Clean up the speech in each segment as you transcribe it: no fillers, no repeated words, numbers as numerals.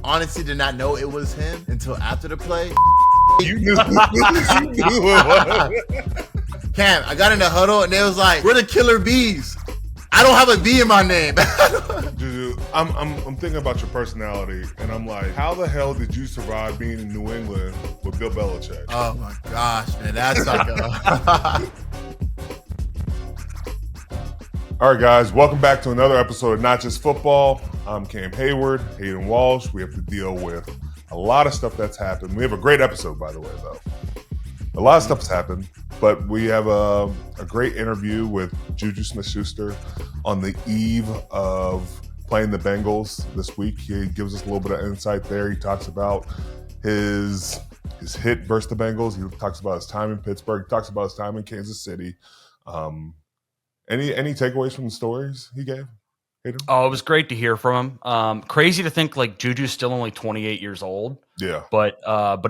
honestly did not know it was him until after the play. You knew it was. Cam, I got in the huddle and they was like, "We're the killer bees." I don't have a bee in my name. JuJu, I'm thinking about your personality, and I'm like, how the hell did you survive being in New England with Bill Belichick? Oh my gosh, man, that's like a... All right, guys, welcome back to another episode of Not Just Football. I'm Cam Heyward, Hayden Walsh. We have to deal with a lot of stuff that's happened. We have a great episode, by the way, though. A lot of stuff has happened, but we have a great interview with JuJu Smith-Schuster on the eve of playing the Bengals this week. He gives us a little bit of insight there. He talks about his hit versus the Bengals. He talks about his time in Pittsburgh. He talks about his time in Kansas City. Any takeaways from the stories he gave? Hayden? Oh, it was great to hear from him. Crazy to think like JuJu's still only 28 years old. Yeah. But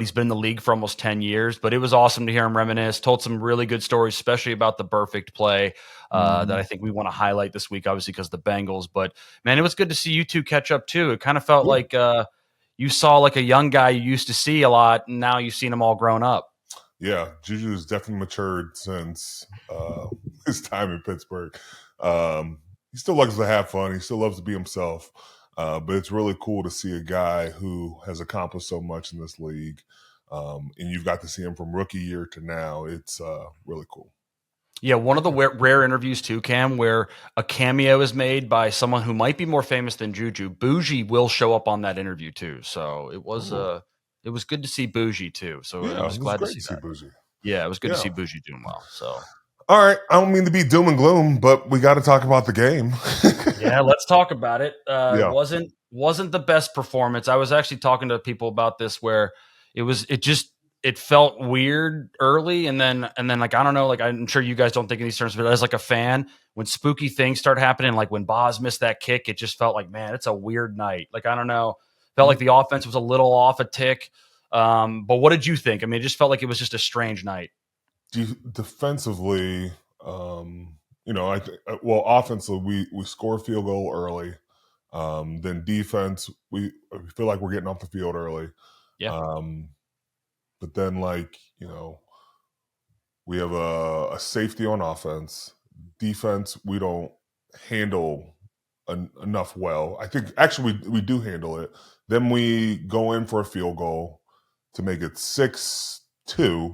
he's been in the league for almost 10 years. But it was awesome to hear him reminisce. Told some really good stories, especially about the Burfict play that I think we want to highlight this week, obviously because of the Bengals. But man, it was good to see you two catch up too. It kind of felt like you saw like a young guy you used to see a lot, and now you've seen him all grown up. Yeah, JuJu has definitely matured since his time in Pittsburgh. He still loves to have fun. He still loves to be himself. But it's really cool to see a guy who has accomplished so much in this league. And you've got to see him from rookie year to now. It's really cool. Yeah, one of the rare interviews too, Cam, where a cameo is made by someone who might be more famous than JuJu. Boujee will show up on that interview too. So it was good to see Boujee too. So Yeah, I was glad to see that. Boujee. Yeah, it was good to see Boujee doing well. So. All right, I don't mean to be doom and gloom, but we got to talk about the game. Yeah, let's talk about it. Wasn't the best performance. I was actually talking to people about this where it felt weird early, and then like I don't know, like I'm sure you guys don't think in these terms, but as like a fan, when spooky things start happening, like when Boz missed that kick, it just felt like, man, it's a weird night. Like I don't know, felt like the offense was a little off a tick. But what did you think? I mean, it just felt like it was just a strange night. Defensively, offensively, we score a field goal early. Then defense, we feel like we're getting off the field early. Yeah. But then, we have a safety on offense. Defense, we don't handle enough well. I think actually we do handle it. Then we go in for a field goal to make it 6-2,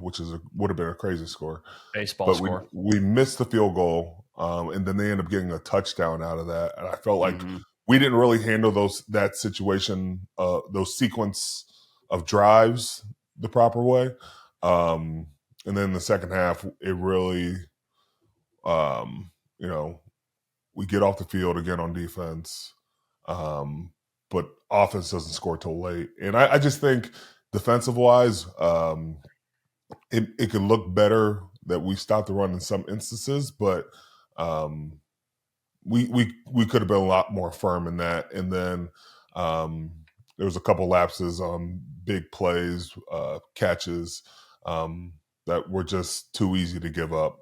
which would have been a crazy score. Baseball score. We missed the field goal, and then they end up getting a touchdown out of that. And I felt like we didn't really handle that situation, those sequence of drives the proper way. And then the second half, it really, we get off the field again on defense, but offense doesn't score till late. And I just think defensive-wise, it could look better that we stopped the run in some instances, but we could have been a lot more firm in that. And then there was a couple lapses on big plays, catches that were just too easy to give up.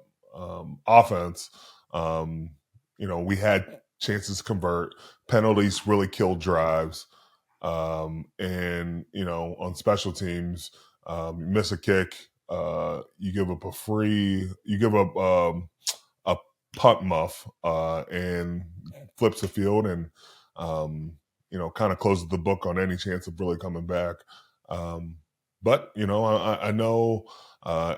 Offense, we had chances to convert. Penalties really killed drives. And on special teams, you miss a kick, you give up a punt muff, and flips the field and, kind of closes the book on any chance of really coming back. But, I know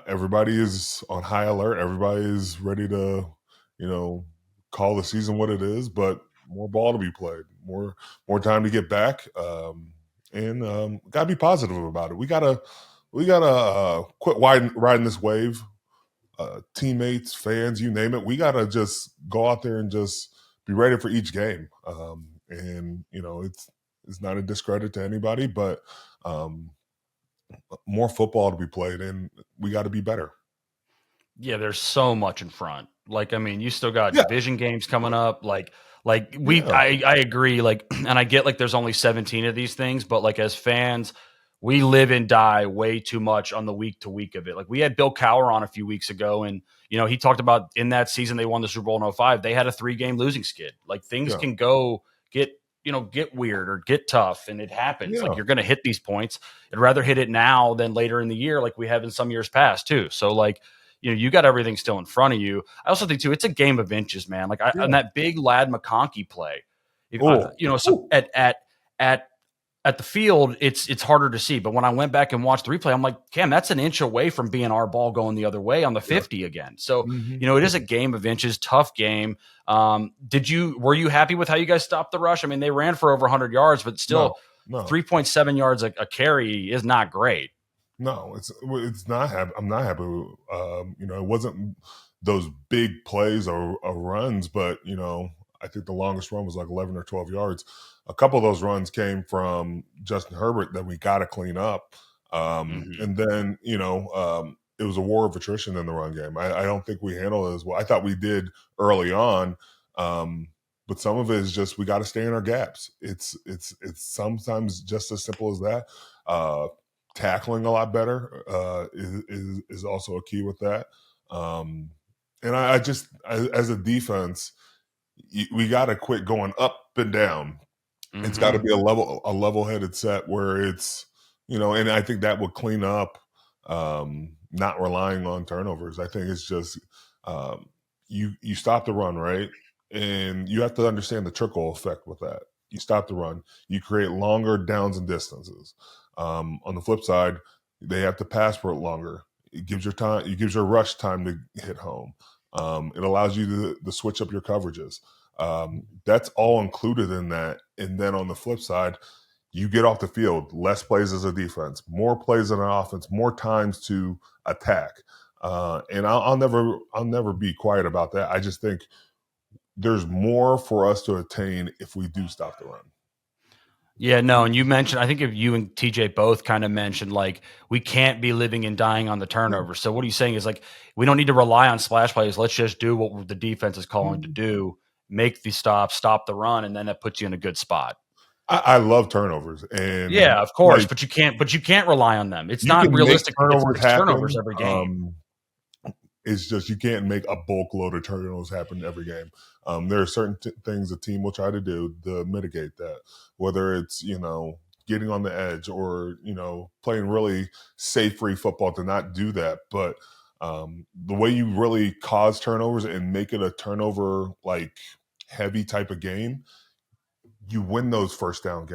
everybody is on high alert. Everybody is ready to, call the season what it is, but more ball to be played, more time to get back. And got to be positive about it. We gotta quit riding this wave. Teammates, fans, you name it. We gotta just go out there and just be ready for each game. And it's not a discredit to anybody, but more football to be played, and we got to be better. Yeah, there's so much in front. Like, I mean, you still got division games coming up. I agree. Like, and I get like there's only 17 of these things, but like as fans, we live and die way too much on the week to week of it. Like we had Bill Cowher on a few weeks ago, and he talked about in that season they won the Super Bowl in 2005. They had a 3-game losing skid. Like things can go get get weird or get tough, and it happens. Yeah. Like, you're going to hit these points. I'd rather hit it now than later in the year, like we have in some years past too. So like, you got everything still in front of you. I also think too, it's a game of inches, man. Like on that big Lad McConkey play, so at the field, it's harder to see. But when I went back and watched the replay, I'm like, Cam, that's an inch away from being our ball going the other way on the 50 again. So, it is a game of inches, tough game. Were you happy with how you guys stopped the rush? I mean, they ran for over 100 yards, but still 3.7 yards a carry is not great. No, it's not happy. I'm not happy. It wasn't those big plays or runs, but I think the longest run was like 11 or 12 yards. A couple of those runs came from Justin Herbert that we got to clean up. And then, it was a war of attrition in the run game. I don't think we handled it as well. I thought we did early on. But some of it is just, we got to stay in our gaps. It's sometimes just as simple as that. Tackling a lot better is also a key with that. And I just, as a defense, we got to quit going up and down. It's got to be a level-headed set where it's, and I think that would clean up not relying on turnovers. I think it's just you stop the run, right? And you have to understand the trickle effect with that. You stop the run, you create longer downs and distances. On the flip side, they have to pass for it longer. It gives your rush time to hit home. It allows you to switch up your coverages. That's all included in that. And then on the flip side, you get off the field, less plays as a defense, more plays as an offense, more times to attack. And I'll never be quiet about that. I just think there's more for us to attain if we do stop the run. Yeah, no, and you mentioned, I think if you and TJ both kind of mentioned, like, we can't be living and dying on the turnover. So what are you saying is, like, we don't need to rely on splash plays. Let's just do what the defense is calling to do, make the stop the run, and then that puts you in a good spot. I love turnovers, and yeah, of course, but you can't rely on them. It's not realistic to get turnovers every game. It's just, you can't make a bulk load of turnovers happen every game. There are certain things a team will try to do to mitigate that, whether it's, getting on the edge or, playing really safe free football to not do that. But the way you really cause turnovers and make it a turnover like heavy type of game, you win those first down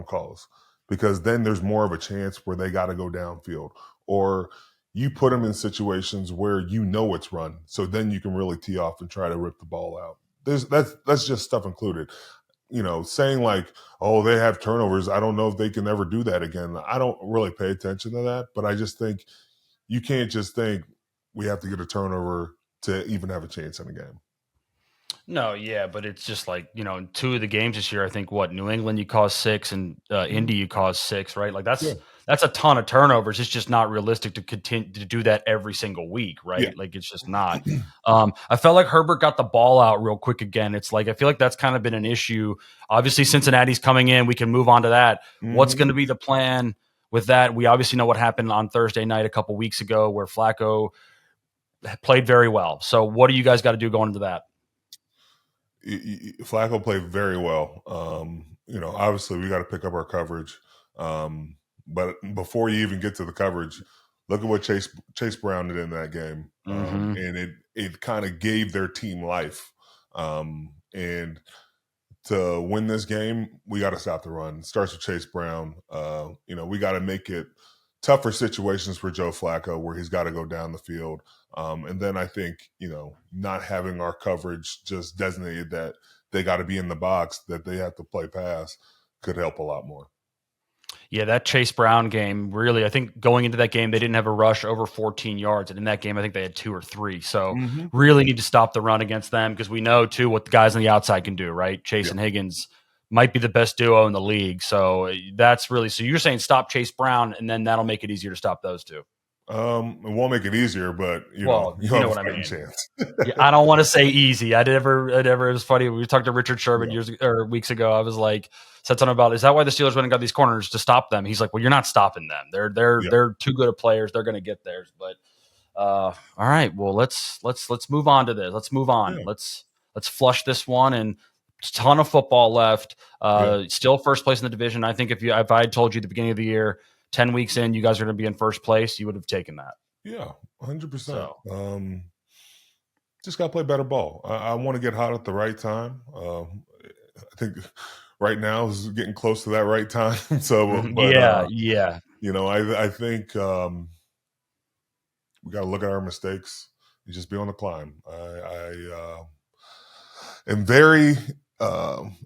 calls, because then there's more of a chance where they got to go downfield, or you put them in situations where it's run. So then you can really tee off and try to rip the ball out. That's just stuff included. Saying like, oh, they have turnovers, I don't know if they can ever do that again. I don't really pay attention to that, but I just think you can't just think we have to get a turnover to even have a chance in a game. No, yeah, but it's just like, in two of the games this year, I think New England you caused 6 and Indy you caused 6, right? Like that's a ton of turnovers. It's just not realistic to continue to do that every single week, right? Yeah. Like, it's just not. I felt like Herbert got the ball out real quick again. It's like, I feel like that's kind of been an issue. Obviously, Cincinnati's coming in. We can move on to that. What's going to be the plan with that? We obviously know what happened on Thursday night a couple weeks ago where Flacco played very well. So what do you guys got to do going into that? Flacco played very well. Obviously we got to pick up our coverage. But before you even get to the coverage, look at what Chase Brown did in that game. And it kind of gave their team life. And to win this game, we got to stop the run. It starts with Chase Brown. We got to make it tougher situations for Joe Flacco where he's got to go down the field. And then I think, not having our coverage just designated that they got to be in the box, that they have to play pass, could help a lot more. Yeah, that Chase Brown game, really, I think going into that game, they didn't have a rush over 14 yards. And in that game, I think they had 2 or 3. So really need to stop the run against them, because we know, too, what the guys on the outside can do, right? Chase and Higgins might be the best duo in the league. So that's really – so you're saying stop Chase Brown, and then that'll make it easier to stop those two. It won't make it easier, but you know what I mean. Chance. Yeah, I don't want to say easy. It was funny. We talked to Richard Sherman weeks ago. I was like, said something about, is that why the Steelers went and got these corners to stop them? He's like, well, you're not stopping them. They're too good of players. They're going to get theirs. But all right, well, let's move on to this. Let's move on. Yeah. Let's flush this one and ton of football left. Still first place in the division. I think if I had told you at the beginning of the year, 10 weeks in, you guys are going to be in first place, you would have taken that. Yeah, 100%. So. Just got to play better ball. I want to get hot at the right time. I think right now is getting close to that right time. So, but, yeah. I think we got to look at our mistakes and just be on the climb. I am very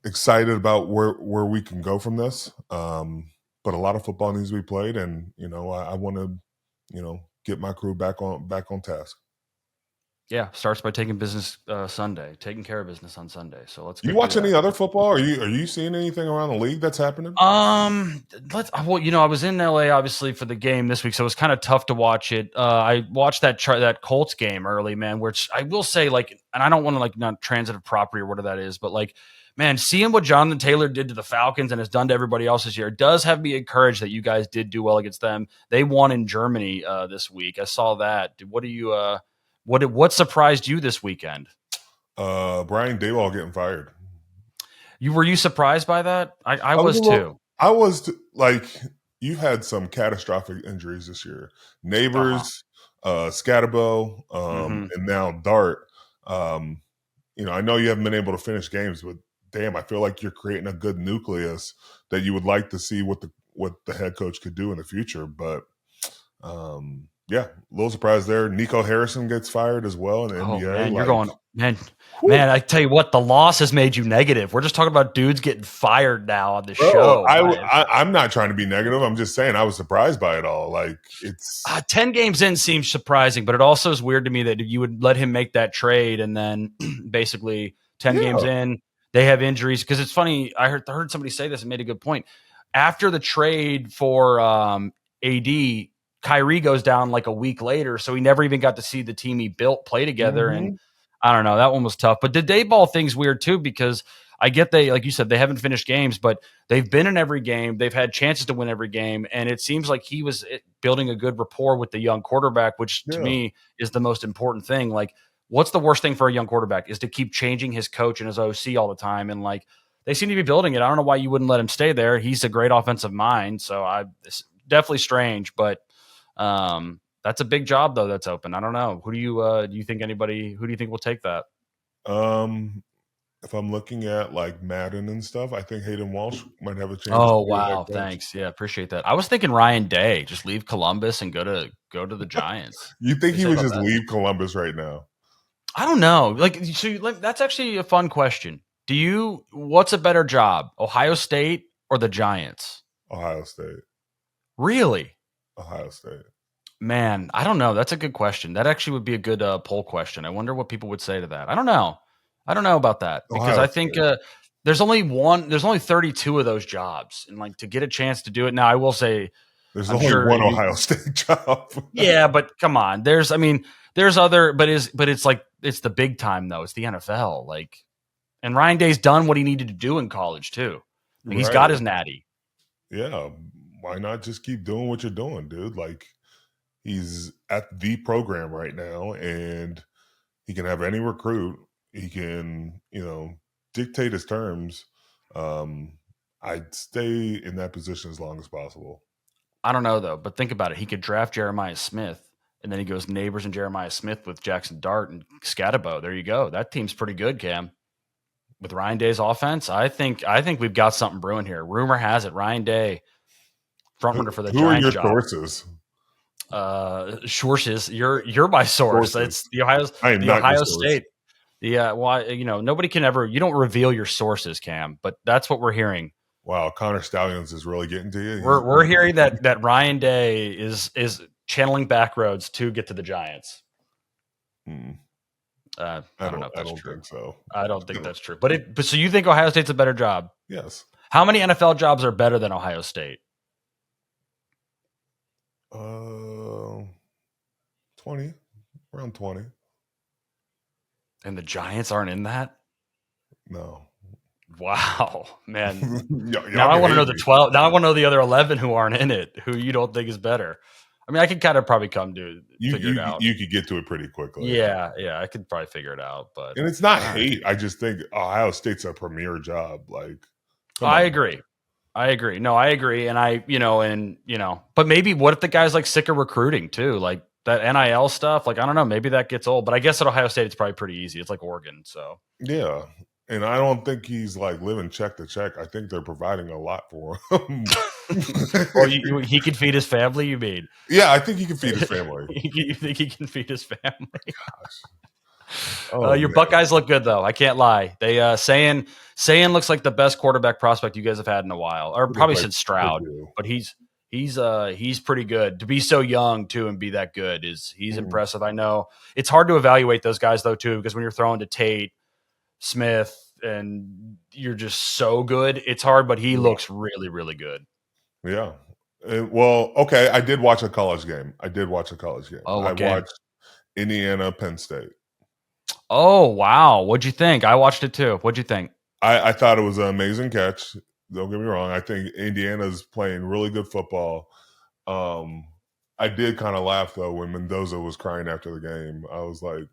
excited about where we can go from this. But a lot of football needs to be played, and I want to get my crew back on task. Yeah, starts by taking care of business on Sunday. So let's. You watch any other football? Are you seeing anything around the league that's happening? I was in LA obviously for the game this week, so it was kind of tough to watch it. I watched that Colts game early, man, which I will say, like, and I don't want to like not transitive property or whatever that is, but like, man, seeing what Jonathan Taylor did to the Falcons and has done to everybody else this year does have me encouraged that you guys did do well against them. They won in Germany this week. I saw that. What do you? What surprised you this weekend? Brian Daboll getting fired. Were you surprised by that? I was too. I was like, you had some catastrophic injuries this year. Neighbors, Scatterbo, and now Dart. I know you haven't been able to finish games, but damn, I feel like you're creating a good nucleus that you would like to see what the head coach could do in the future. But yeah, a little surprise there. Nico Harrison gets fired as well in the NBA. Man, you're going, man. I tell you what, the loss has made you negative. We're just talking about dudes getting fired now on the show. I'm not trying to be negative. I'm just saying I was surprised by it all. Like, it's 10 games in seems surprising, but it also is weird to me that you would let him make that trade and then basically 10 games in, they have injuries. Because it's funny, I heard somebody say this and made a good point. After the trade for AD, Kyrie goes down like a week later, so he never even got to see the team he built play together. And I don't know, that one was tough. But the Daboll thing's weird too, because I get like you said, they haven't finished games, but they've been in every game. They've had chances to win every game, and it seems like he was building a good rapport with the young quarterback, which to me is the most important thing. Like, what's the worst thing for a young quarterback is to keep changing his coach and his OC all the time, and like they seem to be building it. I don't know why you wouldn't let him stay there. He's a great offensive mind, so it's definitely strange, but. That's a big job though. That's open. I don't know. Who do you think will take that? If I'm looking at like Madden and stuff, I think Hayden Walsh might have a chance. Oh, wow. Thanks. Yeah. Appreciate that. I was thinking Ryan Day, just leave Columbus and go to the Giants. You think he would just leave Columbus right now? I don't know. That's actually a fun question. What's a better job? Ohio State or the Giants? Ohio State. Really? Ohio State. Man, I don't know. That's a good question. That actually would be a good poll question. I wonder what people would say to that. I don't know about that because I think there's only 32 of those jobs, and like to get a chance to do it. Now, I will say there's only one Ohio State job. Yeah, but come on. There's other, but it's like it's the big time though. It's the NFL. Like, and Ryan Day's done what he needed to do in college too. He's got his natty. Yeah. Why not just keep doing what you're doing, dude? Like, he's at the program right now, and he can have any recruit. He can, dictate his terms. I'd stay in that position as long as possible. I don't know, though, but think about it. He could draft Jeremiah Smith, and then he goes Neighbors and Jeremiah Smith with Jackson Dart and Scatterbo. There you go. That team's pretty good, Cam. With Ryan Day's offense, I think we've got something brewing here. Rumor has it Ryan Day, frontrunner for the Giants job. Who are your sources? Sources. You're my source. Sources. It's the Ohio State. Yeah, well, nobody can ever. You don't reveal your sources, Cam, but that's what we're hearing. Wow, Connor Stallions is really getting to you. We're hearing that Ryan Day is channeling back roads to get to the Giants. I don't know if that's true. Think so. I don't think that's true. But so you think Ohio State's a better job? Yes. How many NFL jobs are better than Ohio State? 20, around 20. And the Giants aren't in that? No. Wow, man. Now I want to know the 12. Now I want to know the other 11 who aren't in it, who you don't think is better. I mean, I could kind of probably come to figure it out. You could get to it pretty quickly. Yeah, I could probably figure it out. But and it's not hate. I just think Ohio State's a premier job. Like, I agree. No, I agree. And but maybe what if the guy's like sick of recruiting too? Like that NIL stuff. Like, I don't know. Maybe that gets old. But I guess at Ohio State, it's probably pretty easy. It's like Oregon. So yeah. And I don't think he's like living check to check. I think they're providing a lot for him. Or he can feed his family, you mean? Yeah, I think he can feed his family. You think he can feed his family? Gosh. Your Buckeyes look good, though. I can't lie. They Sayan looks like the best quarterback prospect you guys have had in a while, or probably since Stroud. But he's pretty good. To be so young too and be that good he's impressive. I know it's hard to evaluate those guys though too, because when you're throwing to Tate, Smith, and you're just so good, it's hard. But he looks really, really good. Yeah. Well, okay. I did watch a college game. Oh, I watched Indiana, Penn State. Oh, wow. What'd you think? I watched it too. What'd you think? I thought it was an amazing catch. Don't get me wrong. I think Indiana's playing really good football. I did kind of laugh, though, when Mendoza was crying after the game. I was like,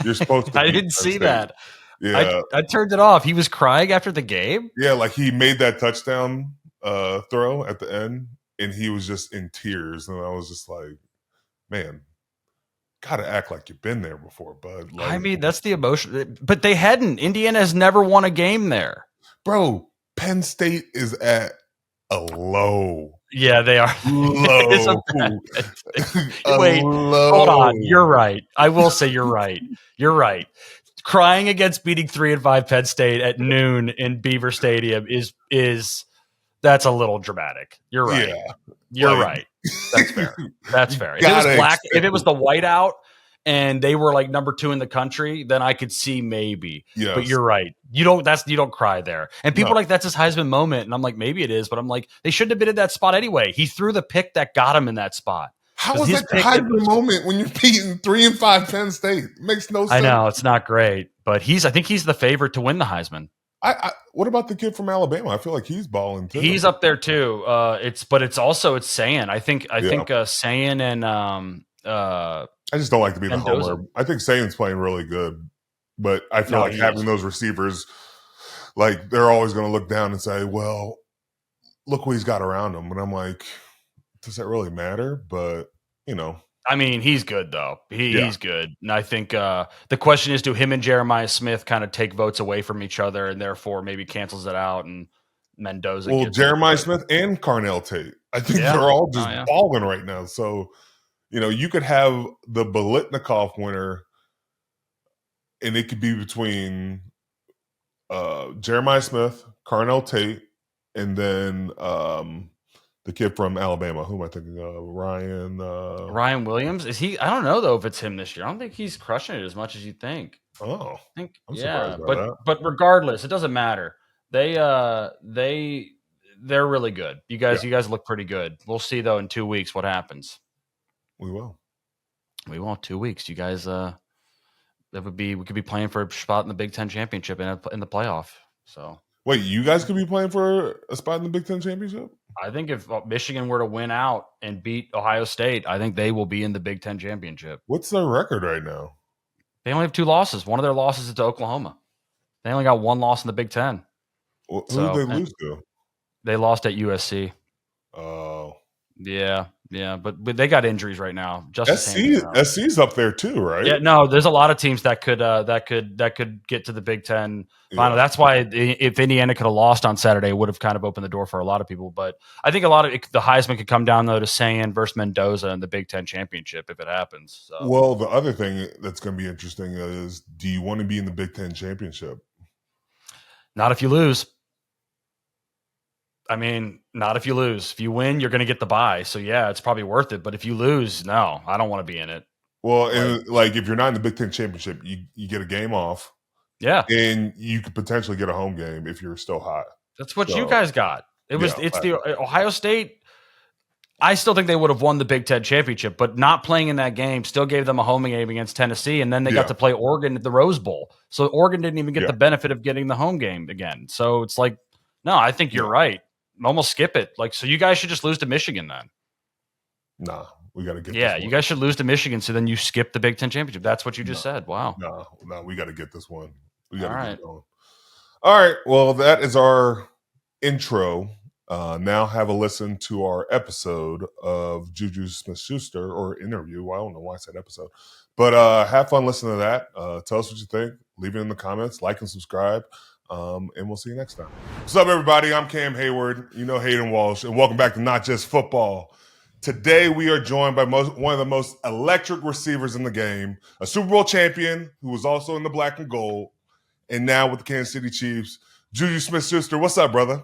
you're supposed to. I didn't see that. Yeah. I turned it off. He was crying after the game? Yeah, like he made that touchdown throw at the end, and he was just in tears. And I was just like, man, gotta act like you've been there before, bud. Like, I mean, that's the emotion. But they hadn't. Indiana has never won a game there. Bro, Penn State is at a low. Yeah, they are. Low. Wait, hold on. You're right. I will say you're right. You're right. Crying against beating 3-5 Penn State at noon in Beaver Stadium is that's a little dramatic. You're right. Yeah. You're right. That's fair. That's fair. If it was black, if it was the whiteout and they were like number 2 in the country, then I could see maybe. Yes. But you're right. You don't cry there. And people are like, that's his Heisman moment. And I'm like, maybe it is, but I'm like, they shouldn't have been in that spot anyway. He threw the pick that got him in that spot. How is that the Heisman moment when you're beating 3-5 Penn State? It makes no sense. I know it's not great, but I think he's the favorite to win the Heisman. What about the kid from Alabama? I feel like he's balling too. He's up there too. It's Sayan. I think Sayan and I just don't like to be the homer. I think Sayan's playing really good, but I feel like having those receivers, like they're always going to look down and say, "Well, look what he's got around him," and I'm like, does that really matter? But I mean, he's good though. He's good, and I think the question is, do him and Jeremiah Smith kind of take votes away from each other, and therefore maybe cancels it out, and Mendoza. Well, Jeremiah Smith and Carnell Tate, I think they're all just balling right now. So, you could have the Biletnikoff winner, and it could be between Jeremiah Smith, Carnell Tate, and then the kid from Alabama, who am I thinking of? Ryan Williams? Is he? I don't know though if it's him this year. I don't think he's crushing it as much as you think. Oh, I'm surprised by that. But regardless, it doesn't matter. They're really good. You guys look pretty good. We'll see though in 2 weeks what happens. We will. 2 weeks. You guys we could be playing for a spot in the Big Ten championship in the playoff. So wait, you guys could be playing for a spot in the Big Ten championship? I think if Michigan were to win out and beat Ohio State, I think they will be in the Big Ten championship. What's their record right now? They only have 2 losses. One of their losses is to Oklahoma. They only got 1 loss in the Big Ten. Well, who did they lose to? They lost at USC. Oh. Yeah, but they got injuries right now. SC's up there too, right? Yeah, no, there's a lot of teams that could get to the Big Ten final. That's why if Indiana could have lost on Saturday, it would have kind of opened the door for a lot of people. But I think the Heisman could come down though to Sayan versus Mendoza in the Big Ten championship if it happens. So. Well, the other thing that's going to be interesting is, do you want to be in the Big Ten championship? Not if you lose. I mean, not if you lose. If you win, you're going to get the bye. So, yeah, it's probably worth it. But if you lose, no, I don't want to be in it. Well, and if you're not in the Big Ten championship, you get a game off. Yeah. And you could potentially get a home game if you're still hot. That's what you guys got. It's the Ohio State. I still think they would have won the Big Ten championship, but not playing in that game still gave them a home game against Tennessee. And then they got to play Oregon at the Rose Bowl. So Oregon didn't even get the benefit of getting the home game again. So it's like, no, I think you're right. Almost skip it. So you guys should just lose to Michigan then. Nah, We got to get. Yeah, you guys should lose to Michigan, so then you skip the Big Ten championship. That's what you just said. Wow. No, we got to get this one. We got to get it going. All right. Well, that is our intro. Now have a listen to our episode of JuJu Smith-Schuster, or interview. Well, I don't know why I said episode. But have fun listening to that. Tell us what you think. Leave it in the comments. Like and subscribe. And we'll see you next time. What's up, everybody? I'm Cam Heyward. You know Hayden Walsh. And welcome back to Not Just Football. Today, we are joined by one of the most electric receivers in the game, a Super Bowl champion who was also in the black and gold, and now with the Kansas City Chiefs, JuJu Smith-Schuster. What's up, brother?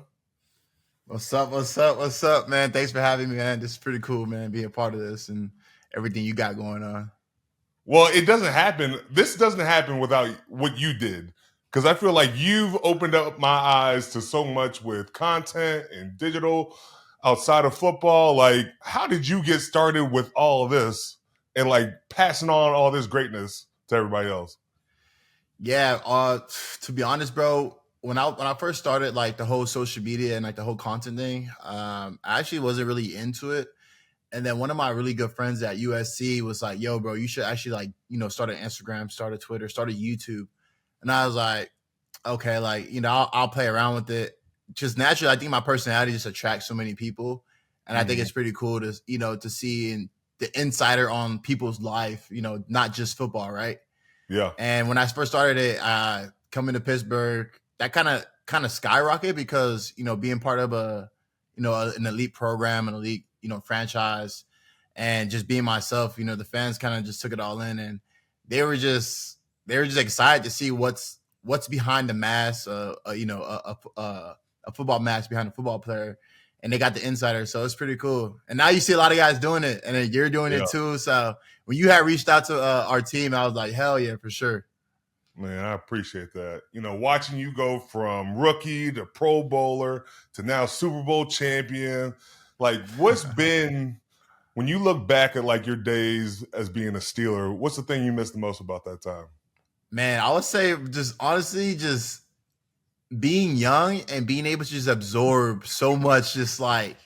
What's up, man? Thanks for having me, man. This is pretty cool, man, being a part of this and everything you got going on. Well, it doesn't happen. This doesn't happen without what you did, because I feel like you've opened up my eyes to so much with content and digital outside of football. Like, how did you get started with all of this and like passing on all this greatness to everybody else? Yeah, to be honest, bro, when I first started like the whole social media and like the whole content thing, I actually wasn't really into it. And then one of my really good friends at USC was like, yo, bro, you should actually like, start an Instagram, start a Twitter, start a YouTube. And I was like, okay, like, I'll play around with it. Just naturally, I think my personality just attracts so many people. And I think it's pretty cool to, to see the insider on people's life, not just football, right? Yeah. And when I first started it, coming to Pittsburgh, that kind of skyrocketed because, being part of an elite program, an elite, franchise, and just being myself, the fans kind of just took it all in, and they were just excited to see what's behind the mask, a football mask behind a football player, and they got the insider. So it's pretty cool. And now you see a lot of guys doing it, and then you're doing it too. So when you had reached out to our team, I was like, hell yeah, for sure. Man, I appreciate that. Watching you go from rookie to Pro Bowler to now Super Bowl champion, like what's been, when you look back at like your days as being a Steeler, what's the thing you miss the most about that time? Man, I would say just honestly, just being young and being able to just absorb so much, just like,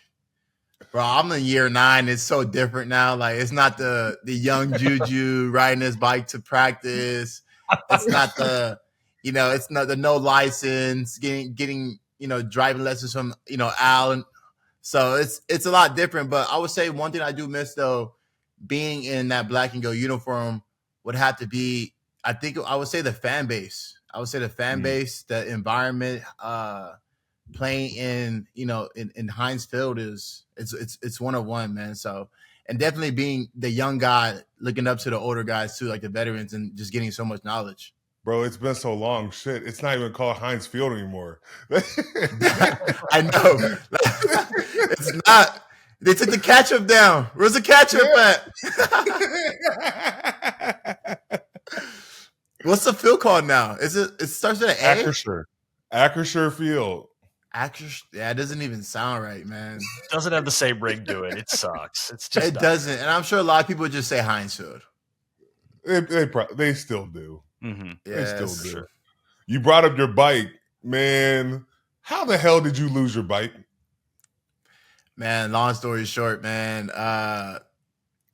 bro, I'm in year 9. It's so different now. Like, it's not the young JuJu riding his bike to practice. It's not it's not the no license, getting driving lessons from, Al. And so it's a lot different. But I would say one thing I do miss, though, being in that black and gold uniform would have to be, I would say the fan base. I would say the fan base, the environment, playing in Heinz Field it's one of one, man. So, and definitely being the young guy, looking up to the older guys too, like the veterans, and just getting so much knowledge. Bro, it's been so long. Shit, it's not even called Heinz Field anymore. I know. It's not. They took the ketchup down. Where's the ketchup at? What's the field called now? It starts with an A? Acrisure Field. Yeah, it doesn't even sound right, man. Doesn't have the same ring to it. It sucks. It doesn't, and I'm sure a lot of people just say Heinz Field. They still do. Mm-hmm. Yeah, they still do. Sure. You brought up your bike, man. How the hell did you lose your bike? Man, long story short, man.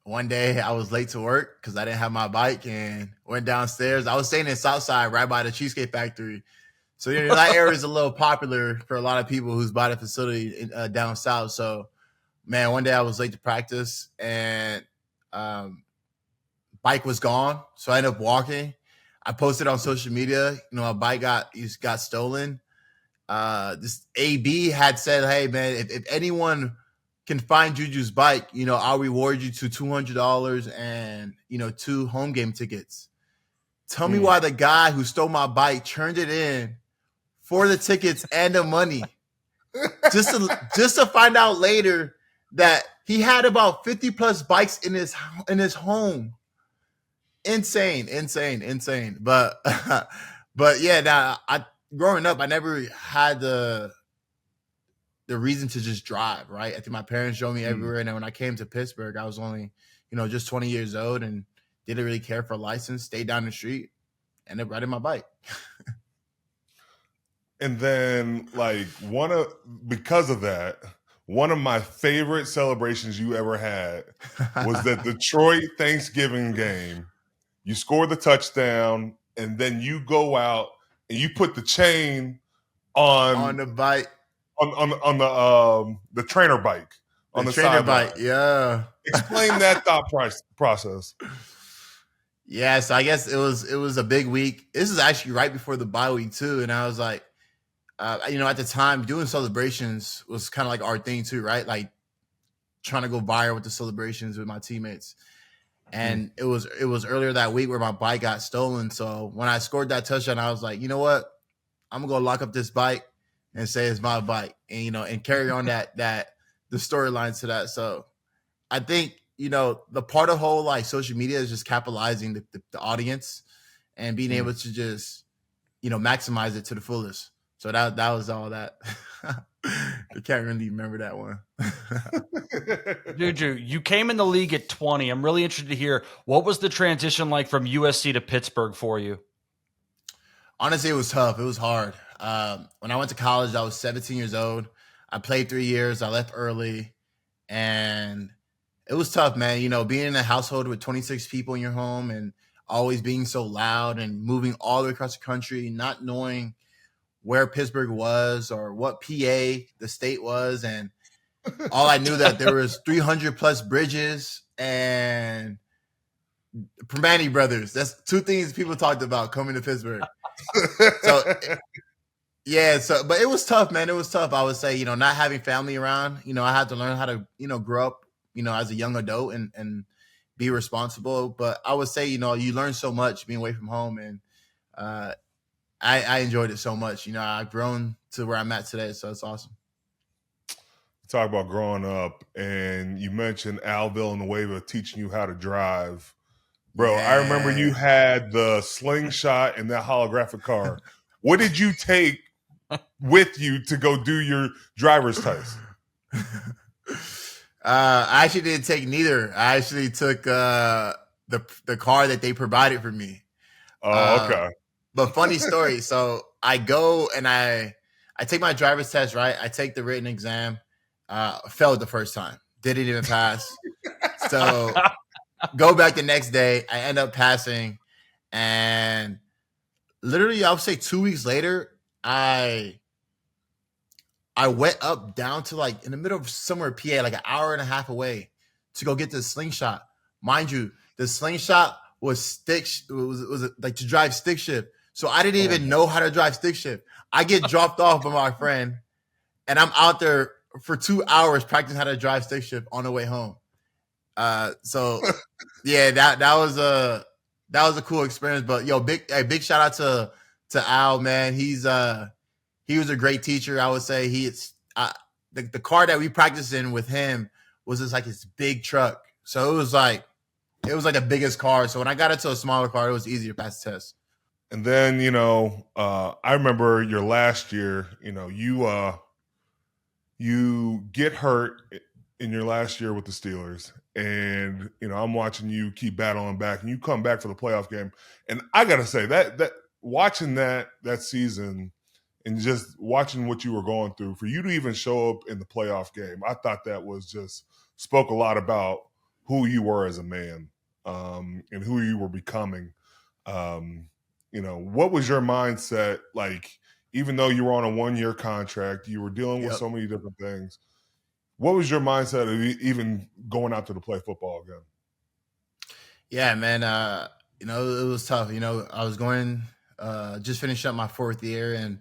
One day I was late to work because I didn't have my bike, and went downstairs. I was staying in Southside, right by the Cheesecake Factory. So that area is a little popular for a lot of people who's bought a facility down south. So, man, one day I was late to practice, and bike was gone. So I ended up walking. I posted on social media, my bike got stolen. This AB had said, hey, man, if anyone can find JuJu's bike, I'll reward you to $200 and, 2 home game tickets. Tell me why the guy who stole my bike turned it in for the tickets and the money, just to find out later that he had about 50 plus bikes in his home. Insane. But yeah, now growing up, I never had the reason to just drive, right? I think my parents showed me everywhere. And then when I came to Pittsburgh, I was only, just 20 years old and didn't really care for a license, stayed down the street, ended up riding my bike. And then, like, because of that, one of my favorite celebrations you ever had was that Detroit Thanksgiving game. You score the touchdown, and then you go out and you put the chain on the bike, on the trainer bike, on the trainer sideline. bike. Yeah. Explain that thought process. Yeah, so I guess it was a big week. This is actually right before the bye week too, and I was like, at the time, doing celebrations was kind of like our thing too, right? Like trying to go viral with the celebrations with my teammates. And it was earlier that week where my bike got stolen. So when I scored that touchdown, I was like, you know what? I'm gonna go lock up this bike and say it's my bike, and and carry on the storyline to that. So I think the part of whole like social media is just capitalizing the audience and being able to just maximize it to the fullest. So that was all that. I can't really remember that one. JuJu, you came in the league at 20. I'm really interested to hear, what was the transition like from USC to Pittsburgh for you? Honestly, it was tough. It was hard. When I went to college, I was 17 years old. I played 3 years. I left early. And it was tough, man. Being in a household with 26 people in your home and always being so loud and moving all the way across the country, not knowing where Pittsburgh was or what PA the state was. And all I knew that there was 300 plus bridges and Permane brothers. That's two things people talked about coming to Pittsburgh. But it was tough, man. It was tough. I would say, not having family around, I had to learn how to, grow up, as a young adult and be responsible. But I would say, you learn so much being away from home, and I enjoyed it so much. I've grown to where I'm at today, so it's awesome. Talk about growing up, and you mentioned Al Villanueva teaching you how to drive. Bro, yeah. I remember you had the slingshot in that holographic car. What did you take with you to go do your driver's test? I actually didn't take neither. I actually took the car that they provided for me. Oh, okay. But funny story. So I go and I take my driver's test, right? I take the written exam. Failed the first time. Didn't even pass. So go back the next day. I end up passing. And literally, I would say 2 weeks later, I went down to like in the middle of somewhere PA, like an hour and a half away to go get the slingshot. Mind you, the slingshot was was like to drive stick shift. So I didn't even know how to drive stick shift. I get dropped off by my friend, and I'm out there for 2 hours practicing how to drive stick shift on the way home. So yeah, that was a cool experience. But big shout out to Al, man. He was a great teacher. I would say the car that we practiced in with him was just like his big truck. So it was like the biggest car. So when I got into a smaller car, it was easier to pass the test. And then, I remember your last year, you get hurt in your last year with the Steelers. And, I'm watching you keep battling back, and you come back for the playoff game. And I got to say that watching that season and just watching what you were going through, for you to even show up in the playoff game, I thought that was just spoke a lot about who you were as a man, and who you were becoming. What was your mindset like? Even though you were on a 1-year contract, you were dealing with so many different things. What was your mindset of even going out to play football again? Yeah, man. It was tough. I was going, just finished up my 4th year and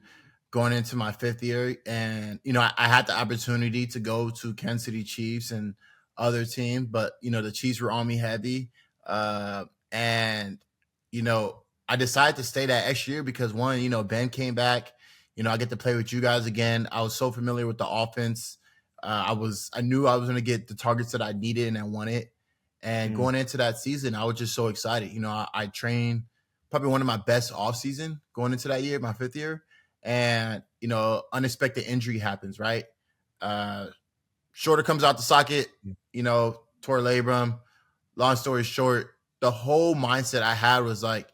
going into my 5th year. And, I had the opportunity to go to Kansas City Chiefs and other teams, but, the Chiefs were on me heavy. And, I decided to stay that extra year because one, Ben came back, I get to play with you guys again. I was so familiar with the offense. I knew I was going to get the targets that I needed and I wanted. And going into that season, I was just so excited. I trained probably one of my best off season going into that year, my 5th year. And, unexpected injury happens, right? Shoulder comes out the socket, tore labrum. Long story short, the whole mindset I had was like,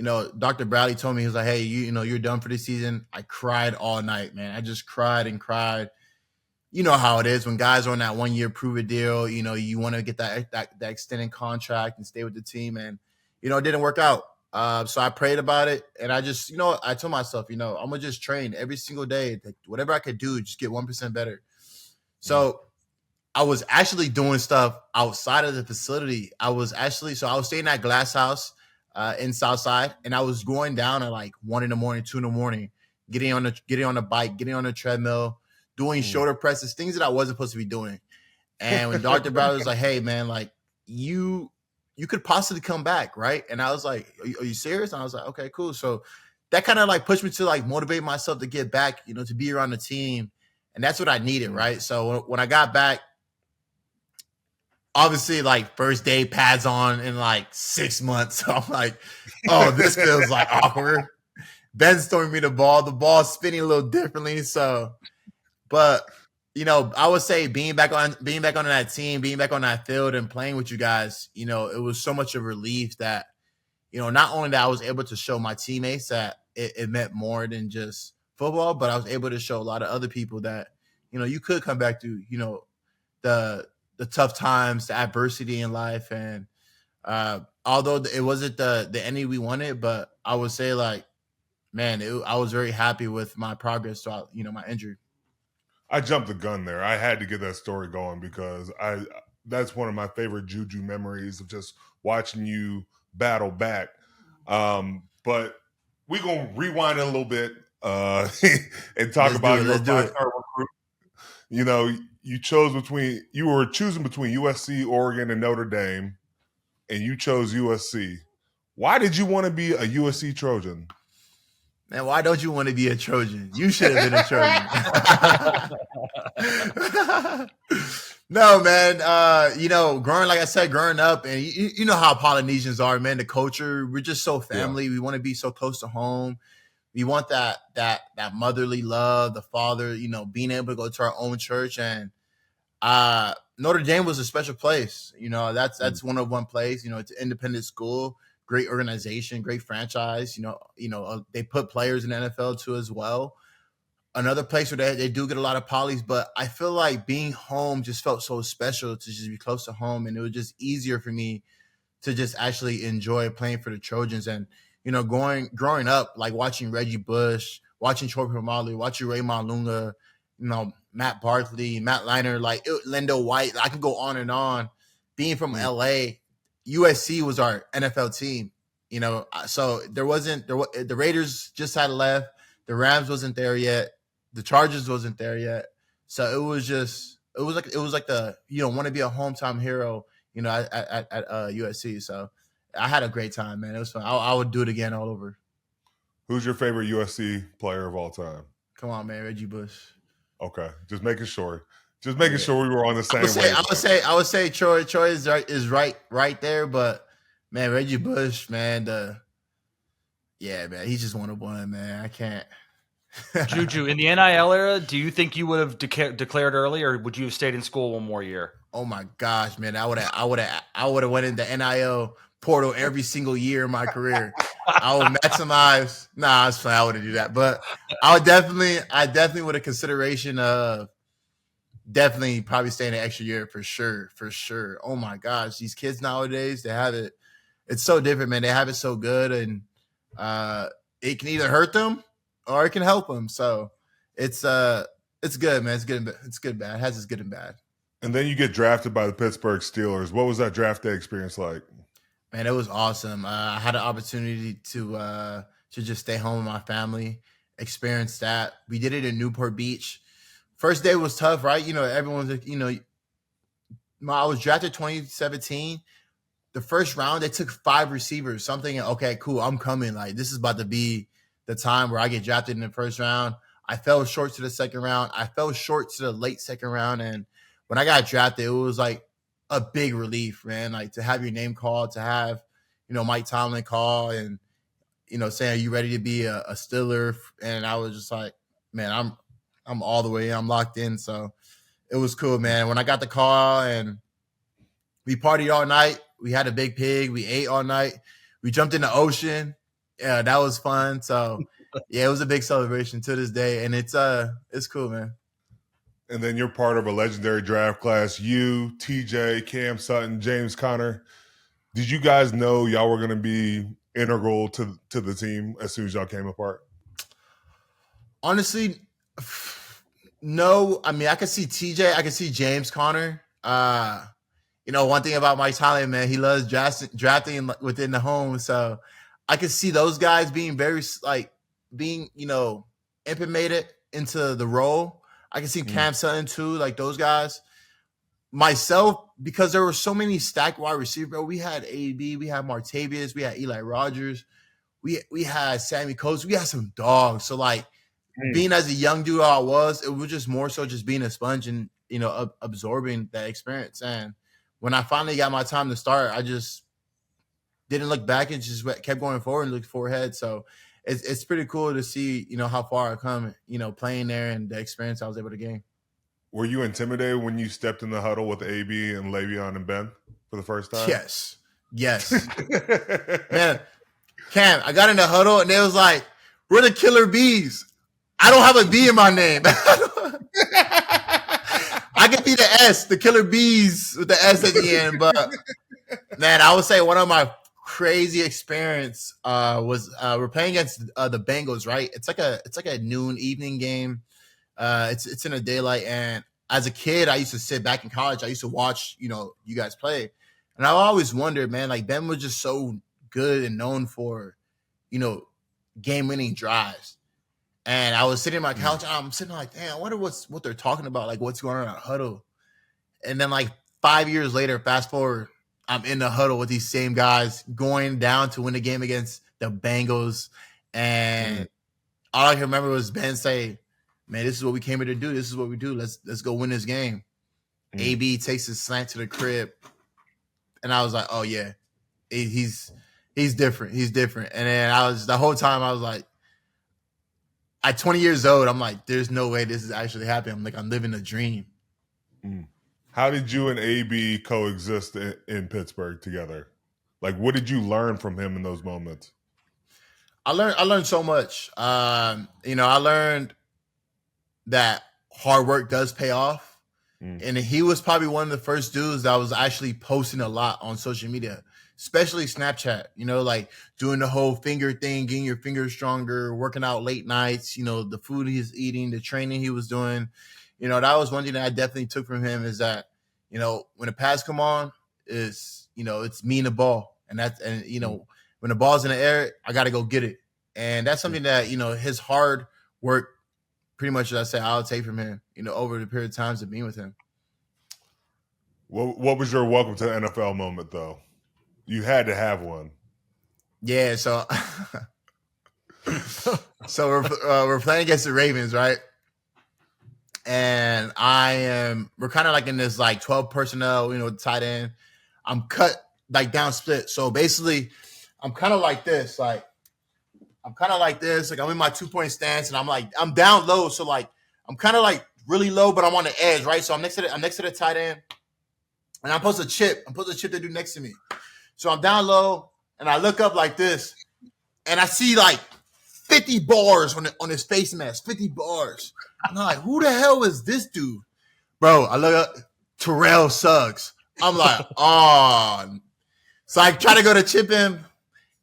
Dr. Bradley told me, he was like, hey, you're done for this season. I cried all night, man. I just cried and cried. you know how it is when guys are on that 1 year prove it deal. You know, you want to get that extended contract and stay with the team, and it didn't work out. So I prayed about it, and I just, I told myself, I'm gonna just train every single day, whatever I could do, just get 1% better. So I was actually doing stuff outside of the facility. I was staying at Glass House in Southside, and I was going down at like 1 a.m, 2 a.m, getting on the bike, getting on the treadmill, doing shoulder presses, things that I wasn't supposed to be doing. And when Dr. Brown was like, "Hey, man, like you could possibly come back, right?" And I was like, "Are you serious?" And I was like, "Okay, cool." So that kind of like pushed me to like motivate myself to get back, to be around the team, and that's what I needed, right? So when I got back, obviously, like first day pads on in like 6 months. So I'm like, "Oh, this feels like awkward." Ben's throwing me the ball's spinning a little differently. So, but I would say being back on that team, being back on that field and playing with you guys, it was so much of a relief that, not only that I was able to show my teammates that it meant more than just football, but I was able to show a lot of other people that, you could come back to, the tough times, the adversity in life. And although it wasn't the ending we wanted, but I would say like, man, I was very happy with my progress throughout, my injury. I jumped the gun there. I had to get that story going because that's one of my favorite JuJu memories of just watching you battle back. But we're going to rewind it a little bit and talk about your five-star recruit. You were choosing between USC, Oregon, and Notre Dame, and you chose USC. Why did you want to be a USC Trojan? Man, why don't you want to be a Trojan? You should have been a Trojan. No, man. Growing up, and you know how Polynesians are, man. The culture, we're just so family. Yeah. We want to be so close to home. We want that motherly love, the father, being able to go to our own church. And Notre Dame was a special place. That's one place. It's an independent school. Great organization, great franchise. They put players in the NFL too as well. Another place where they do get a lot of polys, but I feel like being home just felt so special to just be close to home, and it was just easier for me to just actually enjoy playing for the Trojans. And growing up, like watching Reggie Bush, watching Troy Polamalu, watching Raymond Lunga, Matt Barkley, Matt Liner, like Lendo White. I can go on and on. Being from LA. USC was our NFL team, so the Raiders just had left. The Rams wasn't there yet. The Chargers wasn't there yet. So it was like the, want to be a hometown hero, at USC. So I had a great time, man. It was fun. I would do it again all over. Who's your favorite USC player of all time? Come on, man. Reggie Bush. Okay. Just making sure. Just making sure we were on the same way. I would say Troy is right there, but man, Reggie Bush, man, man, he's just 101, man. I can't. JuJu, in the NIL era, do you think you would have declared early, or would you have stayed in school one more year? Oh my gosh, man, I would have went in the NIL portal every single year in my career. I would maximize. Nah, I wouldn't do that, but I definitely would have consideration of. Definitely probably staying an extra year for sure. Oh my gosh, these kids nowadays, they have it. It's so different, man. They have it so good, and it can either hurt them or it can help them. So it's good, man. It's good. It's good, bad. It has its good and bad. And then you get drafted by the Pittsburgh Steelers. What was that draft day experience like? Man, it was awesome. I had an opportunity to just stay home with my family, experience that. We did it in Newport Beach. First day was tough, right? Everyone's like, I was drafted 2017. The first round, they took 5 receivers, something. Okay, cool. I'm coming. Like, this is about to be the time where I get drafted in the first round. I fell short to the second round. I fell short to the late second round. And when I got drafted, it was like a big relief, man. Like to have your name called, to have, Mike Tomlin call and, saying, are you ready to be a Steeler? And I was just like, man, I'm all the way in. I'm locked in. So it was cool, man. When I got the call and we partied all night, we had a big pig. We ate all night. We jumped in the ocean. Yeah, that was fun. So yeah, it was a big celebration to this day. And it's cool, man. and then you're part of a legendary draft class. You, TJ, Cam Sutton, James Conner. Did you guys know y'all were going to be integral to the team as soon as y'all came apart? Honestly, no. I mean, I could see TJ. I could see James Conner. One thing about Mike Tomlin, man, he loves drafting within the home. So I could see those guys being very implemented into the role. I can see Cam Sutton too, like those guys. Myself, because there were so many stacked wide receivers, bro. We had AB, we had Martavius, we had Eli Rogers, we had Sammy Coates, we had some dogs. So like being as a young dude I was, it was just more so just being a sponge and absorbing that experience. And when I finally got my time to start, I just didn't look back and just kept going forward and looked forward. So it's pretty cool to see, how far I come, playing there and the experience I was able to gain. Were you intimidated when you stepped in the huddle with AB and Le'Veon and Ben for the first time? Yes. Man, Cam, I got in the huddle and they was like, we're the Killer Bees. I don't have a B in my name. I could be the S, the Killer Bees with the S at the end. But, man, I would say one of my crazy experience was we're playing against the Bengals, right? It's like a noon evening game. It's in the daylight, and as a kid, I used to sit back in college. I used to watch, you guys play, and I always wondered, man, like Ben was just so good and known for, game-winning drives. And I was sitting in my couch, and I'm sitting like, damn, I wonder what they're talking about, like what's going on in that huddle. And then like 5 years later, fast forward, I'm in the huddle with these same guys going down to win the game against the Bengals, and all I can remember was Ben say, man, this is what we came here to do. This is what we do. Let's go win this game. AB takes his slant to the crib. And I was like, oh, yeah, he's different. He's different. And then the whole time I was like, at 20 years old, I'm like, there's no way this is actually happening. I'm like, I'm living a dream. How did you and AB coexist in Pittsburgh together? Like, what did you learn from him in those moments? I learned so much. I learned that hard work does pay off. And he was probably one of the first dudes that was actually posting a lot on social media, especially Snapchat, like doing the whole finger thing, getting your fingers stronger, working out late nights, the food he's eating, the training he was doing. That was one thing that I definitely took from him is that, when the pass come on is, it's me and the ball. And when the ball's in the air, I got to go get it. And that's something that, his hard work, pretty much, I say, I'll take from him, over the period of times of being with him. What was your welcome to the NFL moment, though? You had to have one. Yeah, so we're playing against the Ravens, right? And we're kind of like in this like 12 personnel, tight end. I'm cut like down split. So basically, I'm kind of like this, like I'm in my 2-point stance, and I'm down low, so like I'm kind of like really low, but I'm on the edge, right? So I'm next to the tight end, and I'm supposed to chip the dude next to me. So I'm down low, and I look up like this, and I see like 50 bars on his face mask, 50 bars. I'm like, who the hell is this dude, bro? I look up, Terrell Suggs. I'm like, oh. So I try to go to chip him.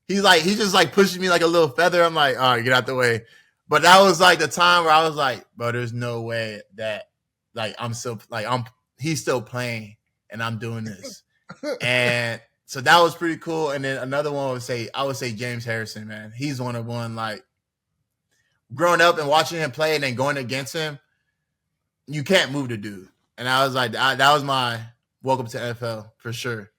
He's just like pushing me like a little feather. I'm like, all right, get out the way. But that was like the time where I was like, bro, there's no way that like he's still playing and I'm doing this. And so that was pretty cool. And then another one I would say James Harrison, man. He's one like growing up and watching him play and then going against him, you can't move the dude. And I was like, that was my welcome to NFL for sure.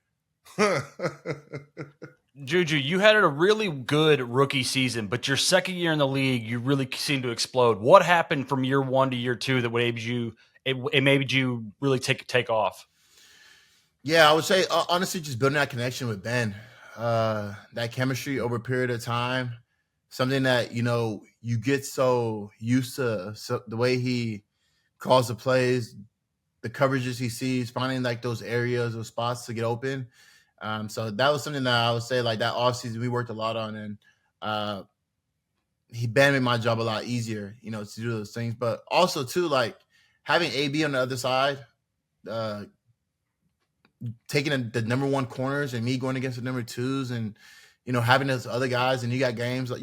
JuJu, you had a really good rookie season, but your second year in the league, you really seemed to explode. What happened from year 1 to year 2 that made you really take off? Yeah, I would say honestly, just building that connection with Ben, that chemistry over a period of time, something that you get so used to, the way he calls the plays, the coverages he sees, finding like those areas or spots to get open. So that was something that I would say like that offseason we worked a lot on, and Ben made my job a lot easier, to do those things. But also too, like having AB on the other side, taking the number one corners and me going against the number twos, and having those other guys, and you got guys like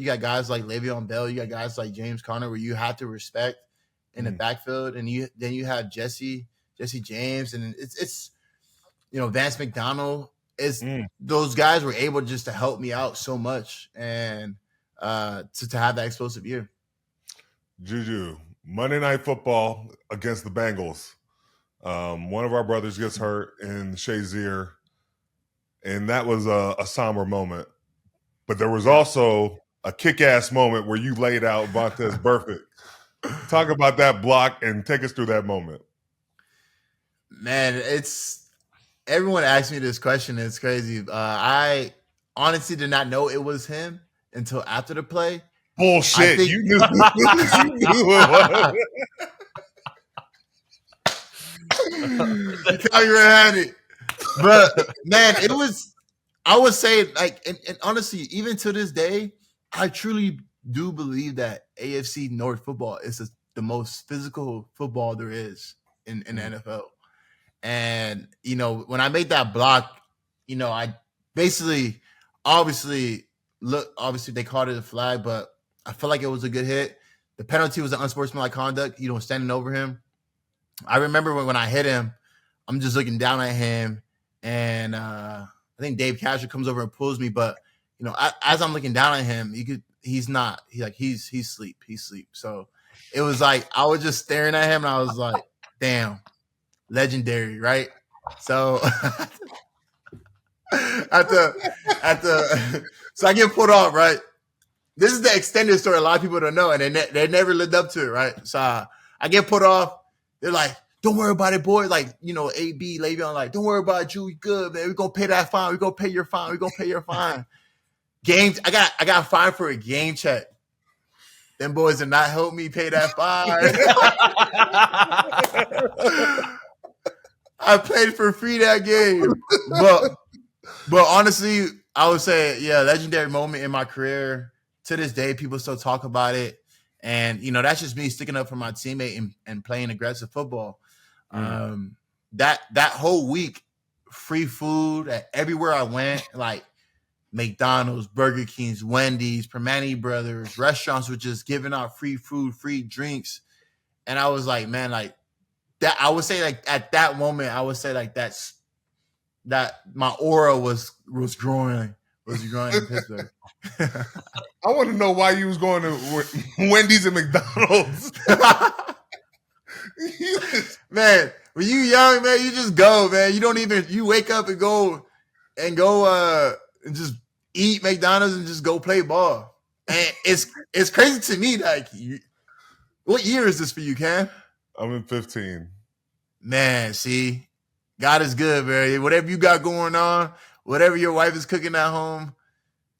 Le'Veon Bell, you got guys like James Conner where you have to respect in the backfield, and then you have Jesse James, and it's Vance McDonald. Those guys were able just to help me out so much, and to have that explosive year. JuJu, Monday Night Football against the Bengals. One of our brothers gets hurt in Shazier, and that was a somber moment. But there was also a kick-ass moment where you laid out Vontaze Burfict. Talk about that block and take us through that moment. Man, everyone asked me this question. It's crazy. I honestly did not know it was him until after the play. Bullshit. You knew it was. You thought you were red-handed. But man, it was, I would say, like, and honestly, even to this day, I truly do believe that AFC North football is the most physical football there is in the NFL. And, when I made that block, I basically, obviously they called it a flag, but I felt like it was a good hit. The penalty was an unsportsmanlike conduct, standing over him. I remember when I hit him, I'm just looking down at him, and I think Dave Casher comes over and pulls me. But as I'm looking down at him, he's asleep. So it was like I was just staring at him, and I was like, damn, legendary, right? So so I get pulled off, right? This is the extended story. A lot of people don't know, and they never lived up to it, right? So I get put off. They're like, don't worry about it, boy. Like, AB, Le'Veon, like, don't worry about it, Ju. We good, man. We're going to pay that fine. We're going to pay your fine. We're going to pay your fine. I got fined for a game check. Them boys did not help me pay that fine. I played for free that game. But honestly, I would say, yeah, legendary moment in my career. To this day, people still talk about it. And, that's just me sticking up for my teammate and playing aggressive football. That whole week, free food at everywhere I went, like McDonald's, Burger King's, Wendy's, Permane Brothers, restaurants were just giving out free food, free drinks. And I was like, man, like that, I would say like at that moment, I would say like that my aura was growing in Pittsburgh. I want to know why you was going to Wendy's and McDonald's. Man, when you young, man, you just go, man. You wake up and go and just eat McDonald's and just go play ball. And it's crazy to me. Like, what year is this for you, Cam? I'm in 15. Man, see, God is good, man. Whatever you got going on, whatever your wife is cooking at home,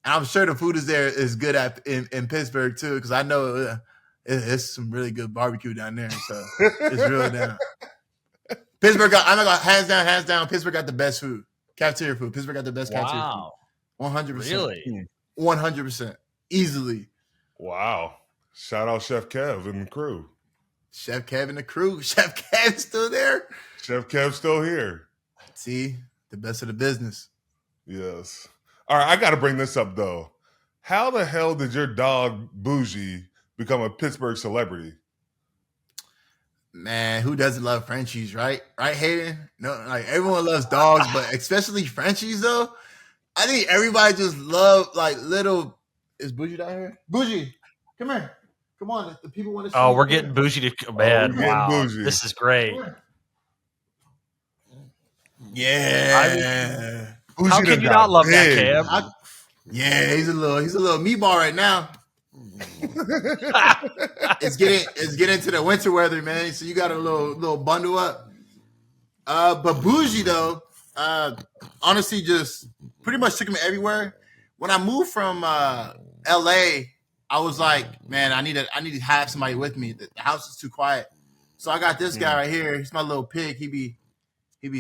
I'm sure the food is good in Pittsburgh too, because I know it's some really good barbecue down there. So it's real down. Pittsburgh got, I'm not gonna hands down. Pittsburgh got the best food, cafeteria food. Pittsburgh got the best cafeteria food. 100%. Really? 100%. Easily. Wow. Shout out Chef Kev and the crew. Chef Kev and the crew. Chef Kev's still there. Chef Kev's still here. See, the best of the business. Yes. All right, I got to bring this up, though. How the hell did your dog, Boujee, become a Pittsburgh celebrity? Man, who doesn't love Frenchies, right? Right, Hayden? No, like everyone loves dogs, but especially Frenchies, though. I think everybody just love like little. Is Boujee down here? Boujee, come here. Come on, the people want to see. Oh, we're getting Boujee to man. Wow, Boujee. This is great. Yeah. How can you not love that, Cam? Yeah, he's a little meatball right now. It's getting to the winter weather, man. So you got a little bundle up. But Boujee though, honestly, just pretty much took him everywhere. When I moved from LA, I was like, man, I need to have somebody with me. The house is too quiet, so I got this guy right here. He's my little pig. He be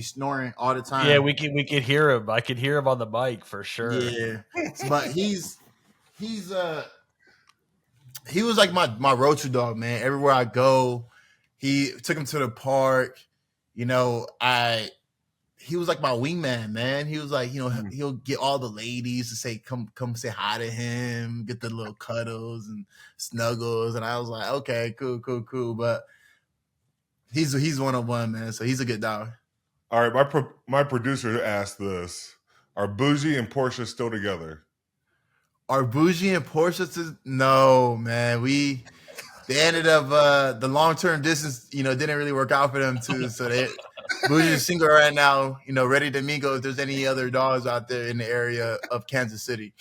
snoring all the time. Yeah, we could hear him. I could hear him on the mic for sure. Yeah, but he was like my road to dog, man. Everywhere I go, He took him to the park. You know, he was like my wingman, man. He was like, you know, he'll get all the ladies to say, come say hi to him, get the little cuddles and snuggles. And I was like, okay, cool. But he's 101, man. So he's a good dog. All right, my producer asked this: are Boujee and Portia still together? Are Boujee and Portia no, man. They ended up the long-term distance, you know, didn't really work out for them too. So Boujee is single right now, you know, ready to mingle if there's any other dogs out there in the area of Kansas City.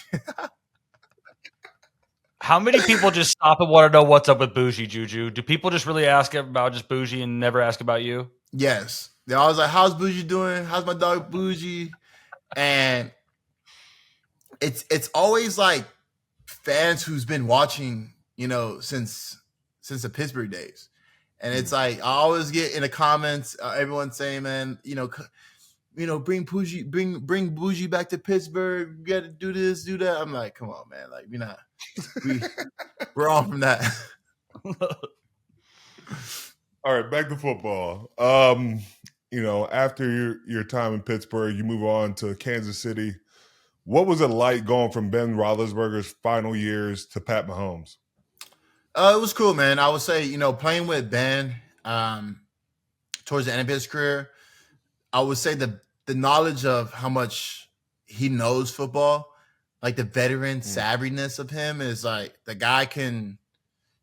How many people just stop and want to know what's up with Boujee, Juju? Do people just really ask about just Boujee and never ask about you? Yes. They're always like, how's Boujee doing? How's my dog Boujee? And it's always like fans who's been watching, you know, since the Pittsburgh days. And it's like, I always get in the comments, everyone saying, man, you know, bring Boujee back to Pittsburgh. You got to do this, do that. I'm like, come on, man. Like, we're on from that. All right, back to football. You know, after your time in Pittsburgh, you move on to Kansas City. What was it like going from Ben Roethlisberger's final years to Pat Mahomes? It was cool, man. I would say, you know, playing with Ben towards the end of his career, I would say the knowledge of how much he knows football, like the veteran savviness of him is like the guy can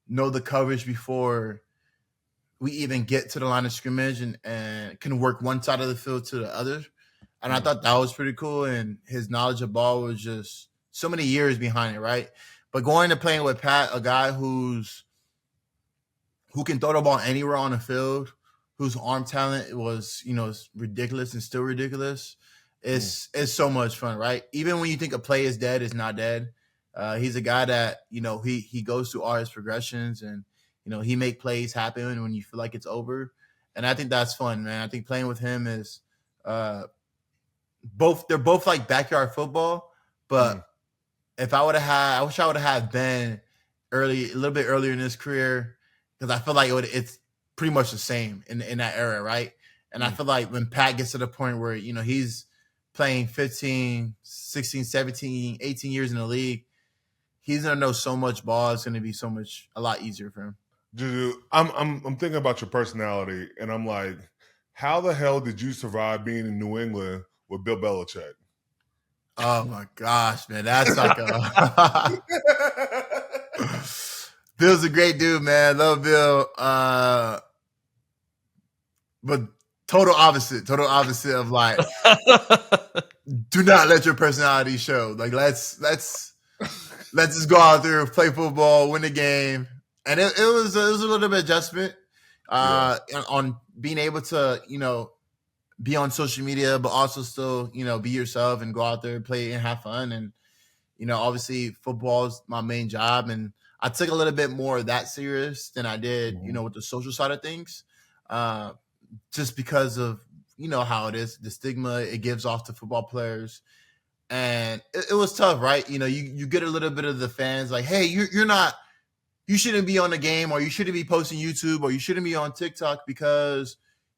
know the coverage before we even get to the line of scrimmage and can work one side of the field to the other. And I thought that was pretty cool. And his knowledge of ball was just so many years behind it, right? But going to playing with Pat, a guy who can throw the ball anywhere on the field, whose arm talent was, you know, ridiculous and still ridiculous, it's so much fun, right? Even when you think a play is dead, it's not dead. He's a guy that, you know, he goes through all his progressions and, you know, he make plays happen when you feel like it's over. And I think that's fun, man. I think playing with him is they're both like backyard football, but if I wish I would have had Ben a little bit earlier in his career, because I feel like it's pretty much the same in that era, right? And I feel like when Pat gets to the point where, you know, he's playing 15, 16, 17, 18 years in the league, he's going to know so much ball. It's going to be a lot easier for him. Juju, I'm thinking about your personality, and I'm like, how the hell did you survive being in New England with Bill Belichick? Oh my gosh, man, that's like Bill's a great dude, man. Love Bill, but total opposite of like, do not let your personality show. Like, let's just go out there, play football, win the game. And it was a little bit of adjustment on being able to, you know, be on social media, but also still, you know, be yourself and go out there, play and have fun. And, you know, obviously football is my main job. And I took a little bit more of that serious than I did, you know, with the social side of things, just because of, you know, how it is, the stigma it gives off to football players. And it was tough, right? You know, you get a little bit of the fans like, hey, you shouldn't be on the game, or you shouldn't be posting YouTube, or you shouldn't be on TikTok because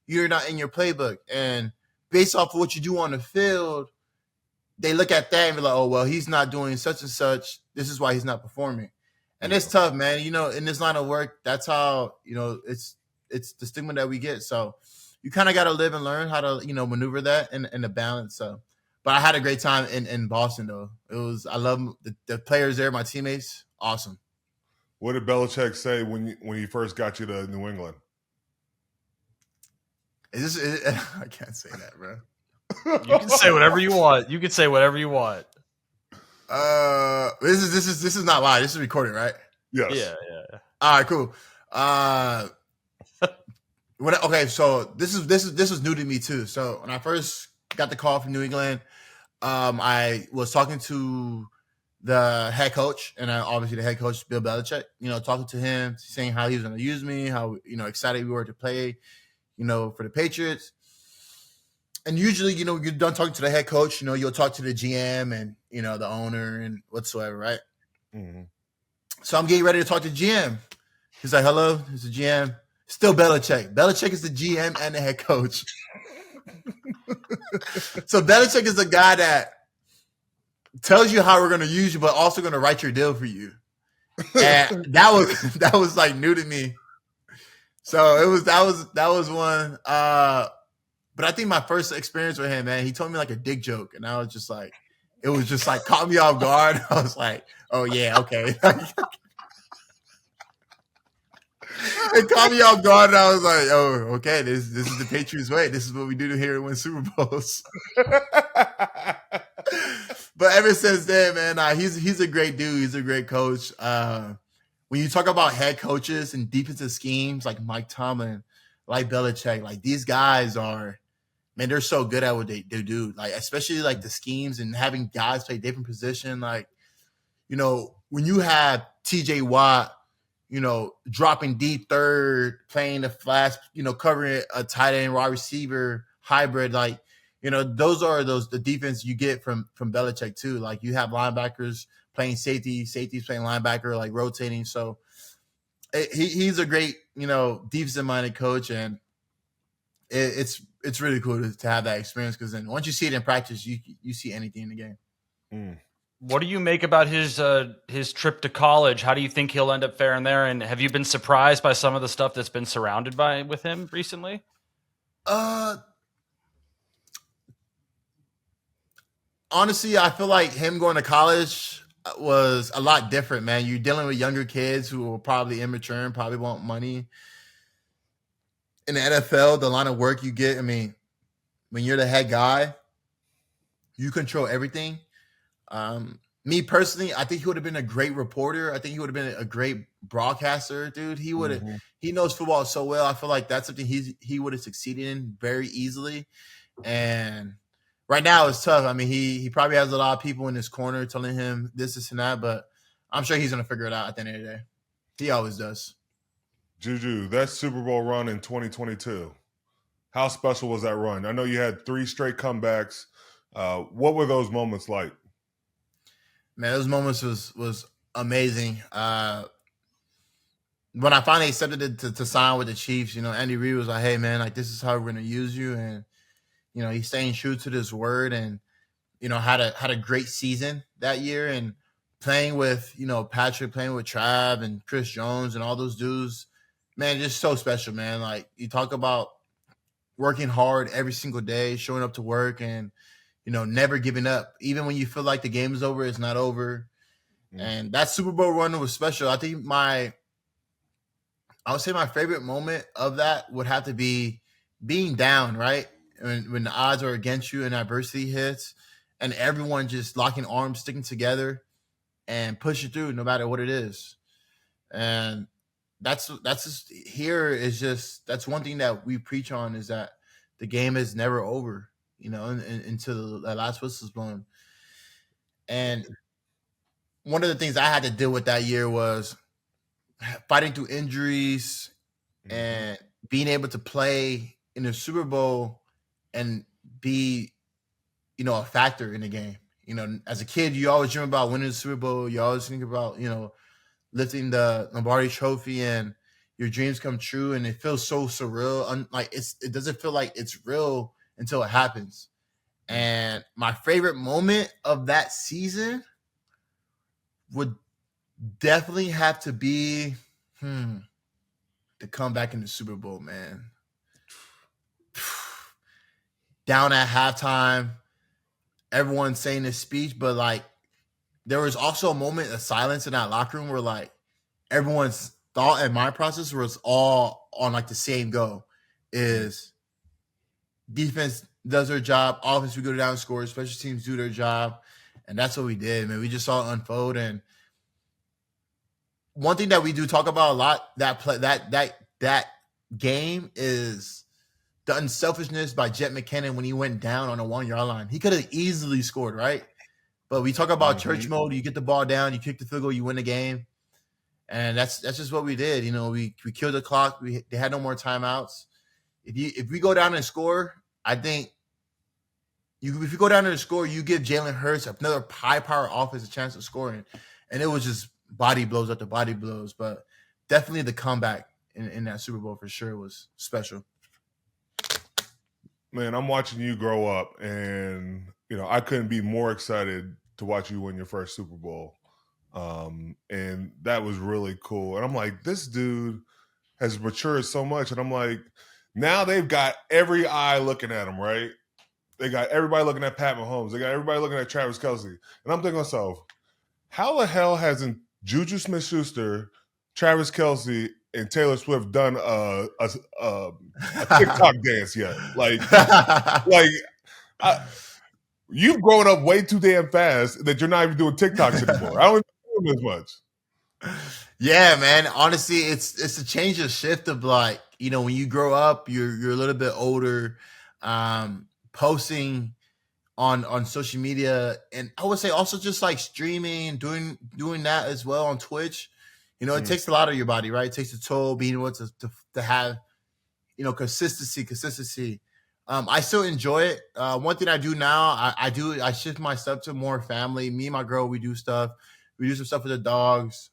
you're not in your playbook. And based off of what you do on the field, they look at that and be like, oh, well, he's not doing such and such. This is why he's not performing. And it's tough, man. You know, in this line of work, that's how, you know, it's the stigma that we get. So you kind of got to live and learn how to, you know, maneuver that and the balance. So, but I had a great time in Boston, though. I love the players there, my teammates. Awesome. What did Belichick say when he first got you to New England? I can't say that, bro. You can say whatever you want. This is not live. This is recorded, right? Yes. Yeah. All right, cool. Okay, so this was new to me too. So when I first got the call from New England, I was talking to the head coach, and obviously the head coach, Bill Belichick, you know, talking to him, saying how he was going to use me, how, you know, excited we were to play, you know, for the Patriots. And usually, you know, you're done talking to the head coach, you know, you'll talk to the GM and, you know, the owner and whatsoever, right? Mm-hmm. So I'm getting ready to talk to GM. He's like, hello, it's the GM. Still Belichick. Belichick is the GM and the head coach. So Belichick is the guy that tells you how we're going to use you, but also going to write your deal for you. And that was like new to me. So that was one. But I think my first experience with him, man, he told me like a dick joke, and I was just like, it was just like caught me off guard. I was like, oh yeah, okay. It caught me off guard, and I was like, oh, okay, this is the Patriots way. This is what we do here to win Super Bowls. But ever since then, man, he's a great dude. He's a great coach. When you talk about head coaches and defensive schemes like Mike Tomlin, like Belichick, like these guys are, man, they're so good at what they do. Like, especially like the schemes and having guys play different position. Like, you know, when you have TJ Watt, you know, dropping deep third, playing the flash, you know, covering a tight end, wide receiver, hybrid, like, you know, those are the defense you get from Belichick too. Like you have linebackers playing safeties playing linebacker, like rotating. So he's a great, you know, defensive-minded coach, and it's really cool to have that experience, because then once you see it in practice, you see anything in the game. Mm. What do you make about his trip to college? How do you think he'll end up faring there? And have you been surprised by some of the stuff that's been surrounded with him recently? Honestly, I feel like him going to college was a lot different, man. You're dealing with younger kids who are probably immature and probably want money. In the NFL, the line of work you get, I mean, when you're the head guy, you control everything. Me personally, I think he would have been a great reporter. I think he would have been a great broadcaster, dude. He would have. Mm-hmm. He knows football so well. I feel like that's something he would have succeeded in very easily. And right now it's tough. I mean, he probably has a lot of people in his corner telling him this and that, but I'm sure he's going to figure it out at the end of the day. He always does. JuJu, that Super Bowl run in 2022, how special was that run? I know you had 3 straight comebacks. What were those moments like? Man, those moments was amazing. When I finally accepted it to sign with the Chiefs, you know, Andy Reid was like, hey, man, like, this is how we're going to use you. And, you know, he's staying true to this word, and, you know, had a great season that year, and playing with, you know, Patrick, playing with Trav and Chris Jones and all those dudes, man, just so special, man. Like, you talk about working hard every single day, showing up to work, and, you know, never giving up. Even when you feel like the game is over, it's not over. Mm-hmm. And that Super Bowl run was special. I think I would say my favorite moment of that would have to be being down, right? When the odds are against you and adversity hits, and everyone just locking arms, sticking together, and pushing through no matter what it is. And that's one thing that we preach on, is that the game is never over, you know, until the last whistle's blown. And one of the things I had to deal with that year was fighting through injuries and being able to play in the Super Bowl and be, you know, a factor in the game. You know, as a kid, you always dream about winning the Super Bowl. You always think about, you know, lifting the Lombardi Trophy, and your dreams come true, and it feels so surreal. It doesn't feel like it's real until it happens. And my favorite moment of that season would definitely have to be the comeback in the Super Bowl, man. Down at halftime, everyone saying this speech, but like there was also a moment of silence in that locker room where like everyone's thought and mind process was all on like the same go. Is defense does their job, offense we go down and score, special teams do their job, and that's what we did, man. We just saw it unfold. And one thing that we do talk about a lot that game is the unselfishness by Jet McKinnon when he went down on a 1-yard line. He could have easily scored, right? But we talk about church mode. You get the ball down, you kick the field goal, you win the game. And that's just what we did. You know, we killed the clock. They had no more timeouts. If we go down and score, I think if you go down and score, you give Jalen Hurts, another high-power offense, a chance of scoring. And it was just body blows after body blows. But definitely the comeback in that Super Bowl for sure was special. Man, I'm watching you grow up, and I couldn't be more excited to watch you win your first Super Bowl. And that was really cool. And I'm like, this dude has matured so much. And I'm like, now they've got every eye looking at him, right? They got everybody looking at Pat Mahomes. They got everybody looking at Travis Kelce. And I'm thinking to myself, how the hell hasn't JuJu Smith-Schuster, Travis Kelce, and Taylor Swift done a TikTok dance yet? You've grown up way too damn fast that you're not even doing TikToks anymore. I don't even do them as much. Yeah, man. Honestly, it's a change of shift of like, when you grow up, you're a little bit older, posting on social media, and I would say also just like streaming, doing that as well on Twitch. It takes a lot of your body, right? It takes a toll being able to have, consistency. I still enjoy it. One thing I do now, I shift my stuff to more family. Me and my girl, we do stuff. We do some stuff with the dogs.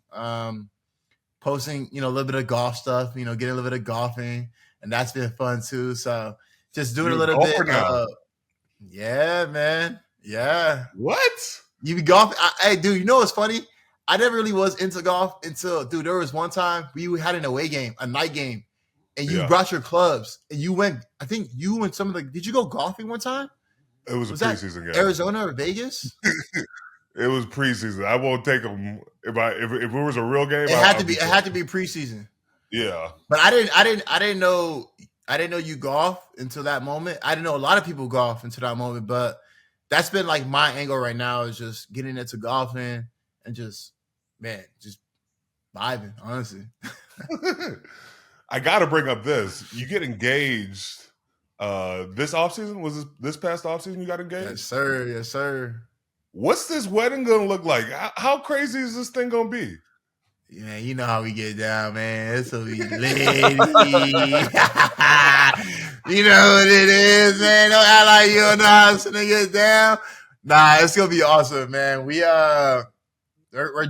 Posting, a little bit of golf stuff, getting a little bit of golfing, and that's been fun too. So just doing a little bit. Yeah, man. Yeah. What? You be golfing? Hey, dude, you know what's funny? I never really was into golf until, dude, there was one time we had an away game, a night game, and you brought your clubs and you went, I think you and did you go golfing one time? It was a preseason game. Arizona or Vegas? It was preseason. I won't take them if it was a real game. It had to be preseason. Yeah. But I didn't know you golf until that moment. I didn't know a lot of people golf until that moment, but that's been like my angle right now is just getting into golfing and just vibing, honestly. I got to bring up this. You get engaged this offseason? Was this past offseason you got engaged? Yes, sir. Yes, sir. What's this wedding going to look like? How crazy is this thing going to be? Yeah, you know how we get down, man. It's going to be lady. You know what it is, man. Don't act like you don't know how it's going to get down. Nah, it's going to be awesome, man. We're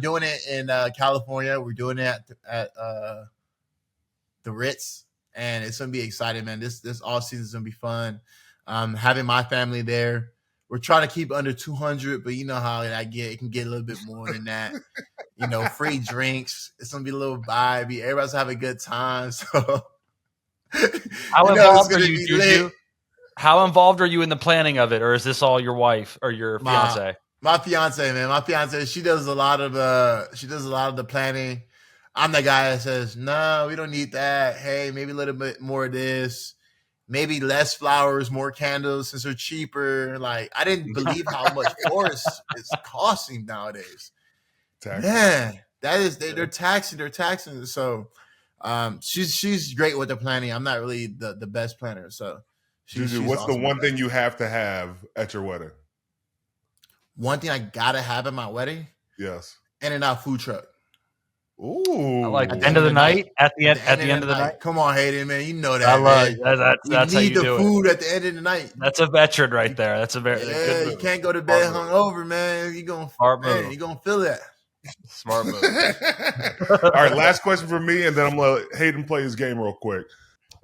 doing it in California. We're doing it at the Ritz, and it's going to be exciting, man. This all season is going to be fun. Having my family there. We're trying to keep under 200, but you know how it can get a little bit more than that. Free drinks. It's going to be a little vibey. Everybody's having a good time. So, how involved are you, JuJu? How involved are you in the planning of it, or is this all your wife or your fiance? My fiance, man. My fiance, she does a lot of the planning. I'm the guy that says, no, we don't need that. Hey, maybe a little bit more of this. Maybe less flowers, more candles since they're cheaper. Like, I didn't believe how much florists is costing nowadays. Man, that is they're taxing. So she's great with the planning. I'm not really the best planner. So JuJu, what's awesome. The one thing you have to have at your wedding? One thing I gotta have at my wedding? Yes. In-N-Out food truck. Ooh, I like the end of the night. At the end of the night. Come on, Hayden, man, you know that. I love that's you need how you the food at the end of the night. That's a veteran right there. That's a very good move. You can't go to bed hungover, man. You gonna feel that. Smart move. All right, last question for me, and then I'm gonna let Hayden play his game real quick.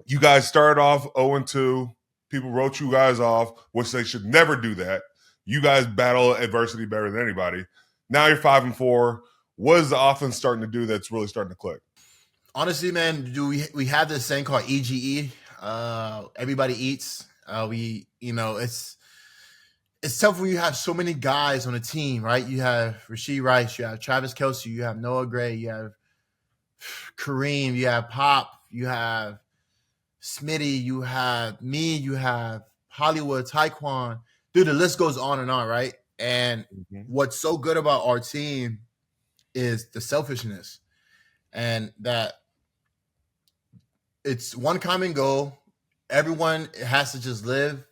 You guys started off 0-2. People wrote you guys off, which they should never do that. You guys battle adversity better than anybody. Now you're 5-4. What is the offense starting to do that's really starting to click? Honestly, man, we have this thing called EGE. Everybody eats. It's tough when you have so many guys on a team, right? You have Rashee Rice, you have Travis Kelce, you have Noah Gray, you have Kareem, you have Pop, you have Smitty, you have me, you have Hollywood, Tyquan. Dude, the list goes on and on, right? And what's so good about our team is the selfishness, and that it's one common goal. Everyone has to just live,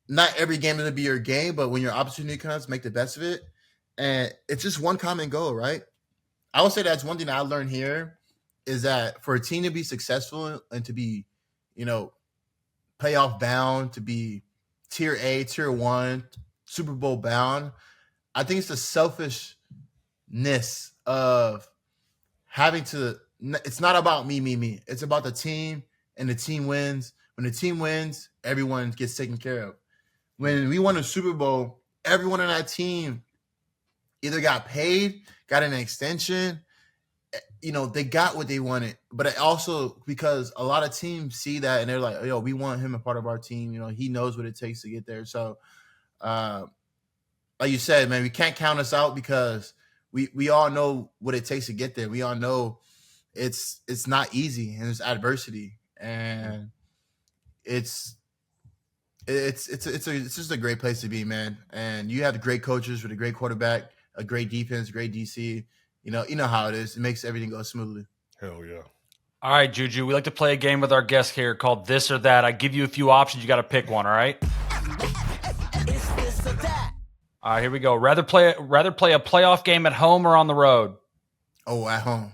not every game is going to be your game, but when your opportunity comes, make the best of it. And it's just one common goal, right? I would say that's one thing I learned here is that for a team to be successful and to be, playoff bound, to be tier A, tier 1, Super Bowl bound, I think it's the selfishness of having to it's not about me. It's about the team, and the team wins. When the team wins, everyone gets taken care of. When we won a Super Bowl, everyone on that team either got paid, got an extension, they got what they wanted. But it also, because a lot of teams see that and they're like, yo, we want him a part of our team. He knows what it takes to get there. So, like you said, man, we can't count us out because we all know what it takes to get there. We all know it's not easy and it's adversity, and it's just a great place to be, man. And you have great coaches with a great quarterback, a great defense, great DC. You know how it is. It makes everything go smoothly. Hell yeah. All right, Juju, we like to play a game with our guest here called This or That. I give you a few options. You got to pick one, all right? It's this or that. All right, here we go. Rather play a playoff game at home or on the road? Oh, at home.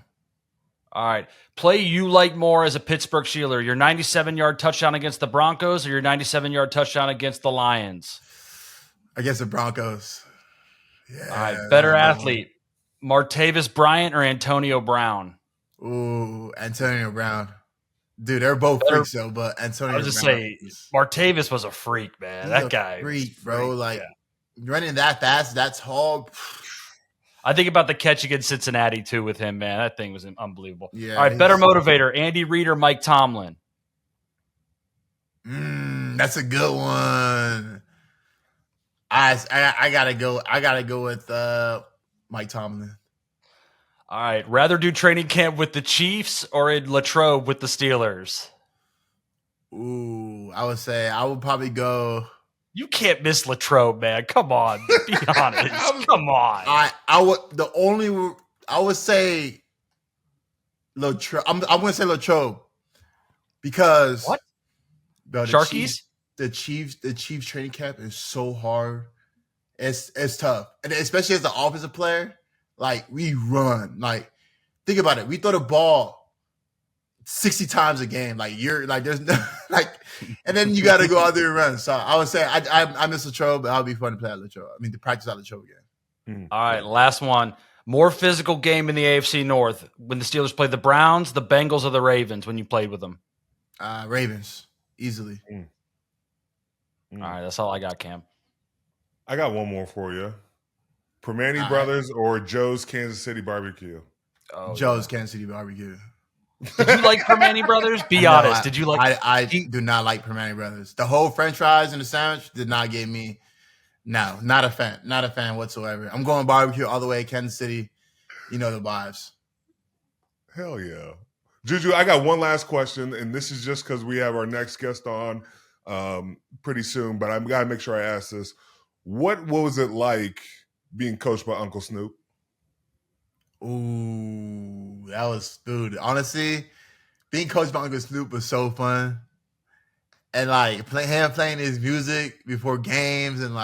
All right. Play you like more as a Pittsburgh Steeler, your 97-yard touchdown against the Broncos or your 97-yard touchdown against the Lions? Against the Broncos. Yeah. All right. Better athlete, Martavis Bryant or Antonio Brown? Ooh, Antonio Brown. Dude, they're both freaks, though, but Antonio Brown. I was just saying, Martavis was a freak, man. That guy. Freak, bro. Like, running that fast, that tall. I think about the catch against Cincinnati, too, with him, man. That thing was unbelievable. Yeah. All right, better motivator, Andy Reid or Mike Tomlin? That's a good one. I gotta go with Mike Tomlin. All right, rather do training camp with the Chiefs or in Latrobe with the Steelers? Ooh, I would say I would probably go. You can't miss Latrobe, man. Come on, be honest. Come on. I would say Latrobe. I'm going to say Latrobe because what? Bro, Sharkies? The Chiefs training camp is so hard. It's tough, and especially as the offensive player, like we run. Like think about it, we throw the ball 60 times a game. Like you're like there's no like, and then you got to go out there and run. So I would say I miss Latrobe, but it'll be fun to play at Latrobe. I mean to practice at Latrobe again. All right, last one. More physical game in the AFC North when the Steelers played the Browns, the Bengals, or the Ravens when you played with them? Ravens, easily. All right, that's all I got, Cam. I got one more for you. Permane Brothers or Joe's Kansas City Barbecue? Oh, Joe's Kansas City Barbecue. Did you like Permane Brothers? Be honest. Did you like? I do not like Permane Brothers. The whole French fries and the sandwich did not get me. No, not a fan. Not a fan whatsoever. I'm going barbecue all the way, Kansas City. You know the vibes. Hell yeah. Juju, I got one last question, and this is just because we have our next guest on pretty soon, but I've got to make sure I ask this. What was it like being coached by Uncle Snoop? Ooh, that was, dude. Honestly, being coached by Uncle Snoop was so fun. And like playing his music before games and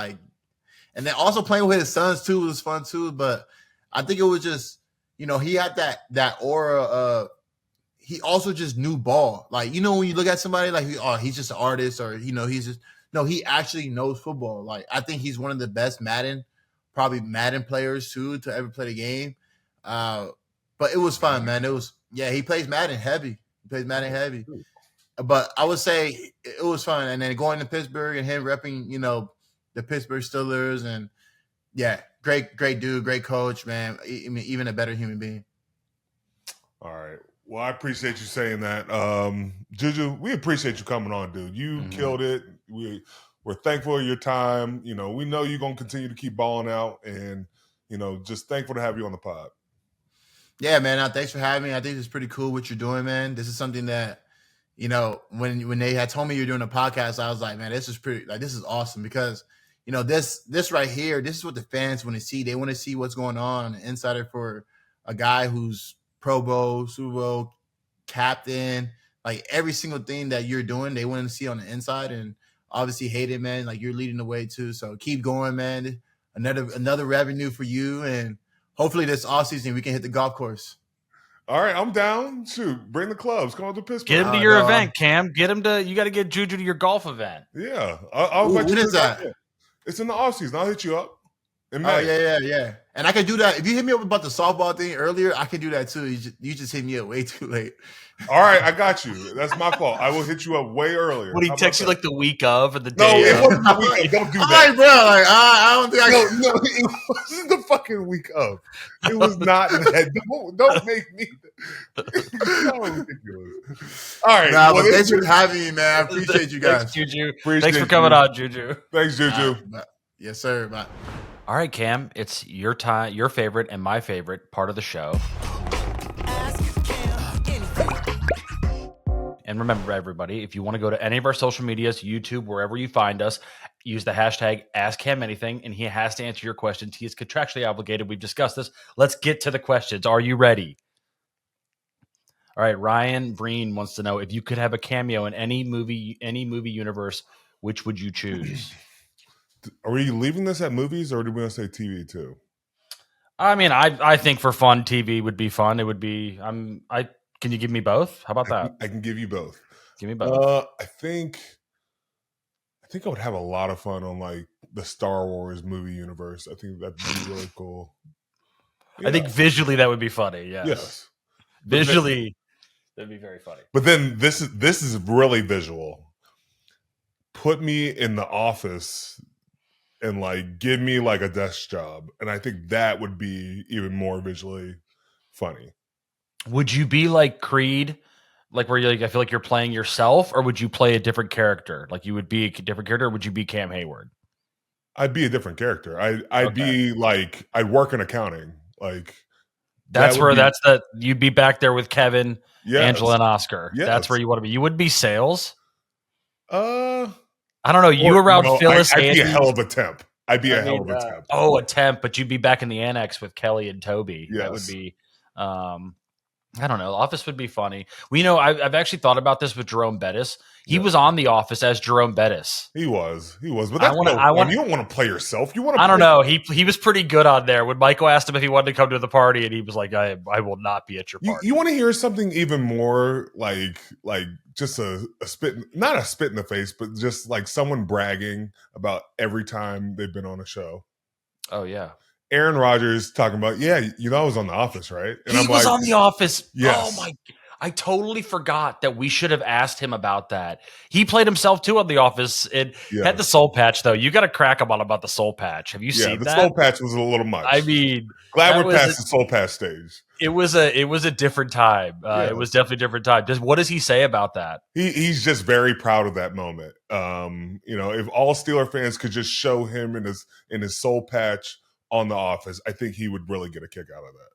then also playing with his sons too was fun too. But I think it was just, he had that aura of, he also just knew ball. Like, when you look at somebody like, he's just an artist or, he actually knows football. Like, I think he's one of the best Madden players too to ever play the game. But it was fun, man. He plays Madden heavy. But I would say it was fun. And then going to Pittsburgh and him repping, the Pittsburgh Steelers and great dude, great coach, man. I mean, even a better human being. All right. Well, I appreciate you saying that. Juju, we appreciate you coming on, dude. You killed it. We're thankful for your time. We know you're going to continue to keep balling out and, just thankful to have you on the pod. Yeah, man. Thanks for having me. I think it's pretty cool what you're doing, man. This is something that, when they had told me you're doing a podcast, I was like, man, this is this is awesome because, this right here, this is what the fans want to see. They want to see what's going on the insider for a guy who's Pro Bowl, Super Bowl, captain, like every single thing that you're doing, they want to see on the inside. And obviously Hayden, man, like you're leading the way too. So keep going, man. Another revenue for you. And hopefully this offseason we can hit the golf course. All right, I'm down. Shoot, bring the clubs. Come on to Pittsburgh. Get him to your event, Cam. Get him to. You got to get Juju to your golf event. Yeah, I'll when is that? It's in the offseason. I'll hit you up. Oh yeah. And I can do that. If you hit me up about the softball thing earlier, I can do that too. You just hit me up way too late. All right, I got you. That's my fault. I will hit you up way earlier. Would he text you like the week of or the No, day it of? wasn't the week of. Don't do All that. right, bro. Like, I don't think I can. No, it wasn't the fucking week of. It was not that. Don't make me. So ridiculous. All right. Nah, but thanks for having me, man. I appreciate you guys. Thanks, JuJu. Appreciate Thanks for coming you. on, JuJu. Thanks, JuJu. Yes, sir. Bye. All right, Cam, it's your time, your favorite and my favorite part of the show. Ask Cam anything. And remember, everybody, if you want to go to any of our social medias, YouTube, wherever you find us, use the hashtag AskCamAnything, and he has to answer your questions. He is contractually obligated. We've discussed this. Let's get to the questions. Are you ready? All right, Ryan Breen wants to know, if you could have a cameo in any movie universe, which would you choose? Are we leaving this at movies, or do we want to say TV too? I mean, I think for fun, TV would be fun. It would be. Can you give me both? How about that? I can give you both. Give me both. I think I would have a lot of fun on like the Star Wars movie universe. I think that'd be really cool. Yeah. I think visually that would be funny. Yes. Visually, that'd be very funny. But then this is really visual. Put me in the office and like give me like a desk job, and I think that would be even more visually funny. Would you be like Creed, like where you're like, I feel like you're playing yourself, or would you play a different character? Like you would be a different character, or would you be Cam Heyward? I'd be a different character. I'd be like, I'd work in accounting. Like you'd be back there with Kevin, yes. Angela, and Oscar. Yes. That's where you want to be. You would be sales. I don't know. You around Phyllis? I'd be a hell of a temp. I'd be a hell of a temp. Oh, a temp, but you'd be back in the annex with Kelly and Toby. Yes. That would be. I don't know. Office would be funny. We know. I've actually thought about this with Jerome Bettis. He was on The Office as Jerome Bettis. He was. But that's you don't want to play yourself. You want to. I don't know. He was pretty good on there. When Michael asked him if he wanted to come to the party, and he was like, "I will not be at your party." You want to hear something even more like just a spit, not a spit in the face, but just like someone bragging about every time they've been on a show. Oh yeah. Aaron Rodgers talking about, I was on The Office, right? And he was on The Office. Yes. Oh my! I totally forgot that we should have asked him about that. He played himself too on The Office. It had the soul patch though. You got to crack him on about the soul patch. Have you seen that? The soul patch was a little much. I mean, glad we're past the soul patch stage. It was a different time. It was definitely a different time. What does he say about that? He's just very proud of that moment. If all Steeler fans could just show him in his soul patch on The Office, I think he would really get a kick out of that.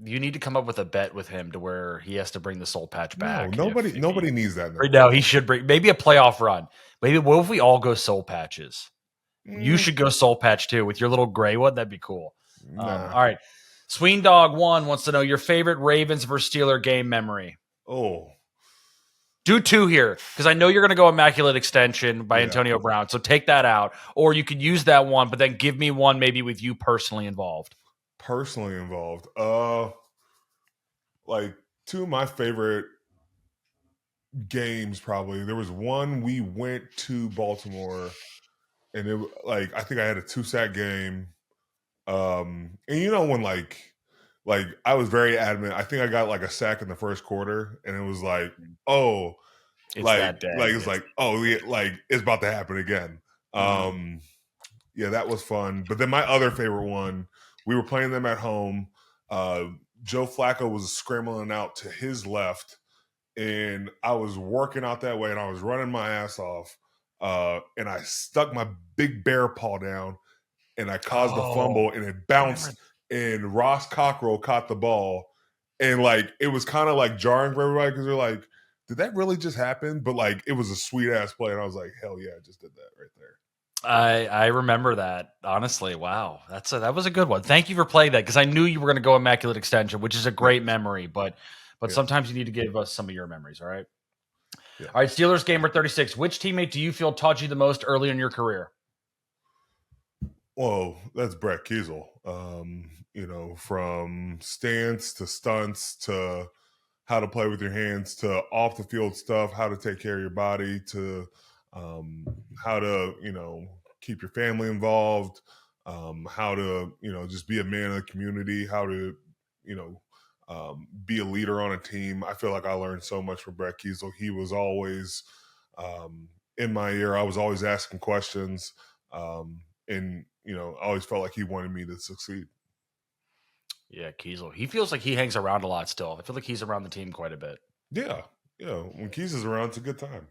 You need to come up with a bet with him to where he has to bring the soul patch back. No, nobody needs that. Right now, he should bring maybe a playoff run. Maybe what if we all go soul patches? You should go soul patch too with your little gray one. That'd be cool. All right. Sween Dog 1 wants to know your favorite Ravens versus Steeler game memory. Oh. Do 2 here, because I know you're going to go Immaculate Extension by Antonio Brown. So take that out. Or you could use that one, but then give me one maybe with you personally involved. Like 2 of my favorite games probably. There was one we went to Baltimore, and it I think I had a 2-sack game. And when like I was very adamant. I think I got like a sack in the first quarter, and it was like, oh, it's that day. It's like, oh, it's about to happen again. That was fun. But then my other favorite one, we were playing them at home. Joe Flacco was scrambling out to his left, and I was working out that way, and I was running my ass off, and I stuck my big bear paw down, and I caused a fumble, and it bounced, and Ross Cockrell caught the ball, and it was kind of like jarring for everybody because they're like, did that really just happen? But it was a sweet ass play, and I was like, hell yeah, I just did that right there. I remember that, honestly. Wow, that was a good one. Thank you for playing that, because I knew you were going to go Immaculate Extension, which is a great memory, but sometimes you need to give us some of your memories. All right. All right, Steelers Gamer 36. Which teammate do you feel taught you the most early in your career? Whoa, that's Brett Kiesel. From stance to stunts to how to play with your hands to off the field stuff, how to take care of your body to how to, keep your family involved. how to, just be a man of the community, how to, be a leader on a team. I feel like I learned so much from Brett Kiesel. He was always in my ear. I was always asking questions, and I always felt like he wanted me to succeed. Yeah, Kiesel. He feels like he hangs around a lot still. I feel like he's around the team quite a bit. Yeah. When Keys is around, it's a good time.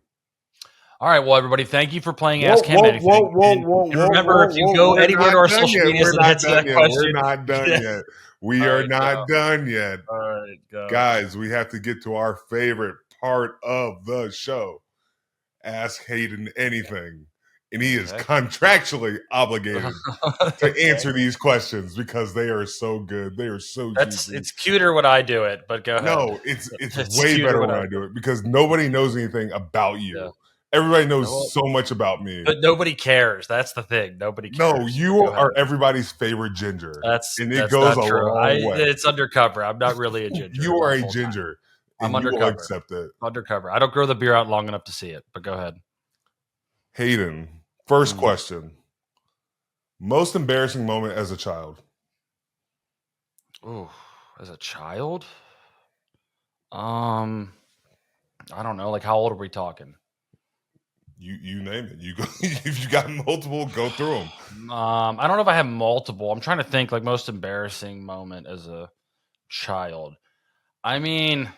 All right, well, everybody, thank you for playing Ask Him Anything. And remember, if you go anywhere to our social media and answer that question. We're not done yet. We are not done yet. All right, go. Guys, we have to get to our favorite part of the show. Ask Hayden Anything. And he is contractually obligated to answer these questions because they are so good. They are so juicy. It's cuter when I do it, but go ahead. No, it's way better when I do it because nobody knows anything about you. Yeah. Everybody knows so much about me. But nobody cares. That's the thing. Nobody cares. No, you are everybody's favorite ginger. That's goes a long way. It's undercover. I'm not really a ginger. You are a ginger. I'm undercover. Accept it. Undercover. I don't grow the beer out long enough to see it, but go ahead. Hayden, first question. Most embarrassing moment as a child? Ooh, as a child? I don't know. Like, how old are we talking? You name it. You go if you got multiple, go through them. I don't know if I have multiple. I'm trying to think like most embarrassing moment as a child. I mean,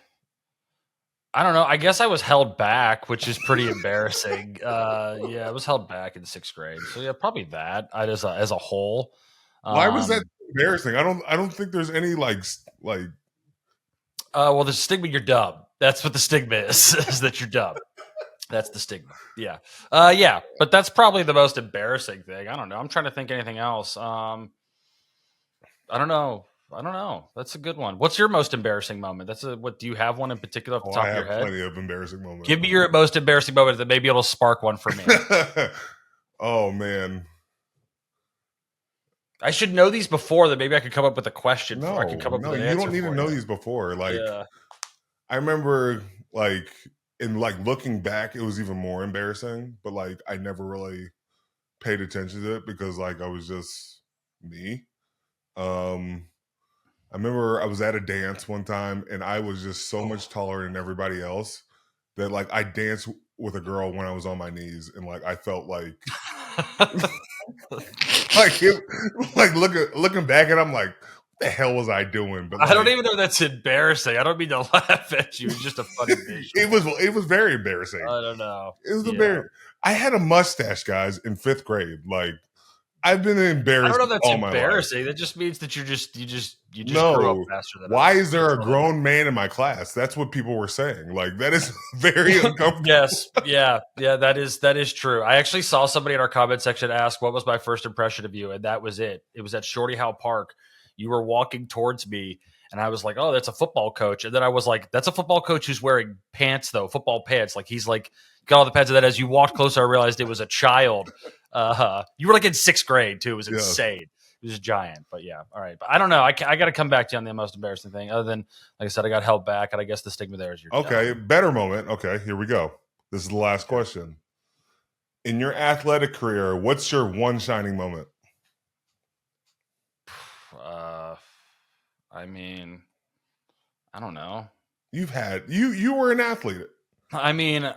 I don't know. I guess I was held back, which is pretty embarrassing. I was held back in 6th grade. So yeah, probably that. As a whole. Why was that embarrassing? I don't think there's any like. Well, the stigma, you're dumb. That's what the stigma is that you're dumb. That's the stigma. Yeah. But that's probably the most embarrassing thing. I don't know. I'm trying to think anything else. I don't know. That's a good one. What's your most embarrassing moment? What do you have one in particular off the top of your head? I have plenty of embarrassing moments. Give me your most embarrassing moment that maybe it'll spark one for me. Oh man. I should know these before that maybe I could come up with a question. No, I could come up with an you answer don't need to know these before. Like I remember looking back, it was even more embarrassing, but like I never really paid attention to it because like I was just me. I remember I was at a dance one time and I was just so much taller than everybody else that like I danced with a girl when I was on my knees and like I felt like looking back at it, I'm like, what the hell was I doing? But like, I don't even know if that's embarrassing. I don't mean to laugh at you. It's just a funny thing. It was very embarrassing. I don't know. It was I had a mustache, guys, in 5th grade. Like I've been embarrassed. I don't know if that's embarrassing. That just means that you just grew up faster than why is there a grown man in my class? That's what people were saying. Like that is very uncomfortable. Yes. Yeah, that is true. I actually saw somebody in our comment section ask what was my first impression of you, and that was it. It was at Shorty Howe Park. You were walking towards me, and I was like, oh, that's a football coach. And then I was like, that's a football coach who's wearing pants, though, football pants. Like he's like got all the pants. And then as you walked closer, I realized it was a child. You were like in 6th grade, too. It was insane. It was giant. But yeah, all right. But I don't know. I got to come back to you on the most embarrassing thing. Other than, like I said, I got held back, and I guess the stigma there is your job. Better moment. Okay, here we go. This is the last question. In your athletic career, what's your one shining moment? I mean, I don't know. You were an athlete. I mean,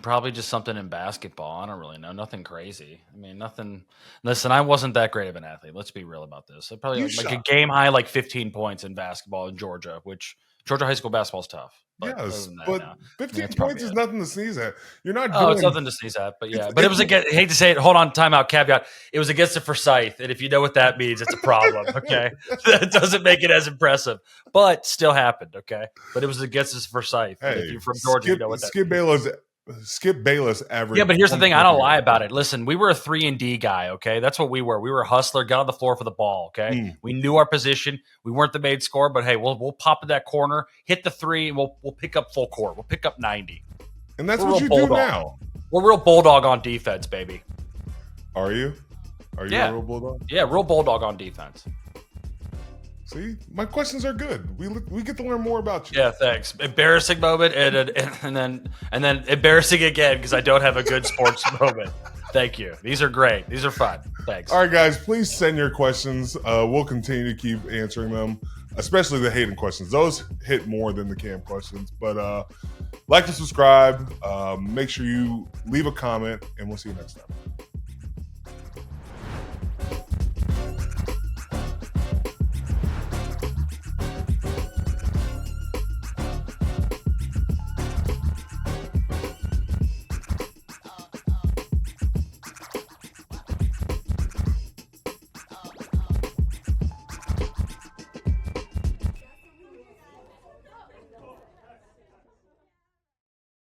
probably just something in basketball. I don't really know. Nothing crazy. I mean, nothing. Listen, I wasn't that great of an athlete. Let's be real about this. I probably like a game high, like 15 points in basketball in Georgia, which Georgia high school basketball is tough. But yes, but 15 points is nothing to sneeze at. You're not. Oh, it's nothing to sneeze at. But yeah, but it was against. Hate to say it. Hold on, timeout, caveat. It was against the Forsyth, and if you know what that means, it's a problem. Okay, that doesn't make it as impressive, but still happened. Okay, but it was against the Forsyth. Hey, if you're from Georgia, you know what that means. Skip Bayless average. Yeah, but here's the thing. I don't lie about it. Listen, we were a 3-and-D guy, okay? That's what we were. We were a hustler, got on the floor for the ball, okay? We knew our position. We weren't the main scorer, but hey, we'll pop in that corner, hit the 3, and we'll pick up full court. We'll pick up 90. And that's what you do now. We're real bulldog on defense, baby. Are you? Are you a real bulldog? Yeah, real bulldog on defense. See, my questions are good. We get to learn more about you. Yeah, thanks. Embarrassing moment, and then embarrassing again because I don't have a good sports moment. Thank you. These are great. These are fun. Thanks. All right, guys, please send your questions. We'll continue to keep answering them, especially the Hayden questions. Those hit more than the Cam questions. But like and subscribe. Make sure you leave a comment, and we'll see you next time.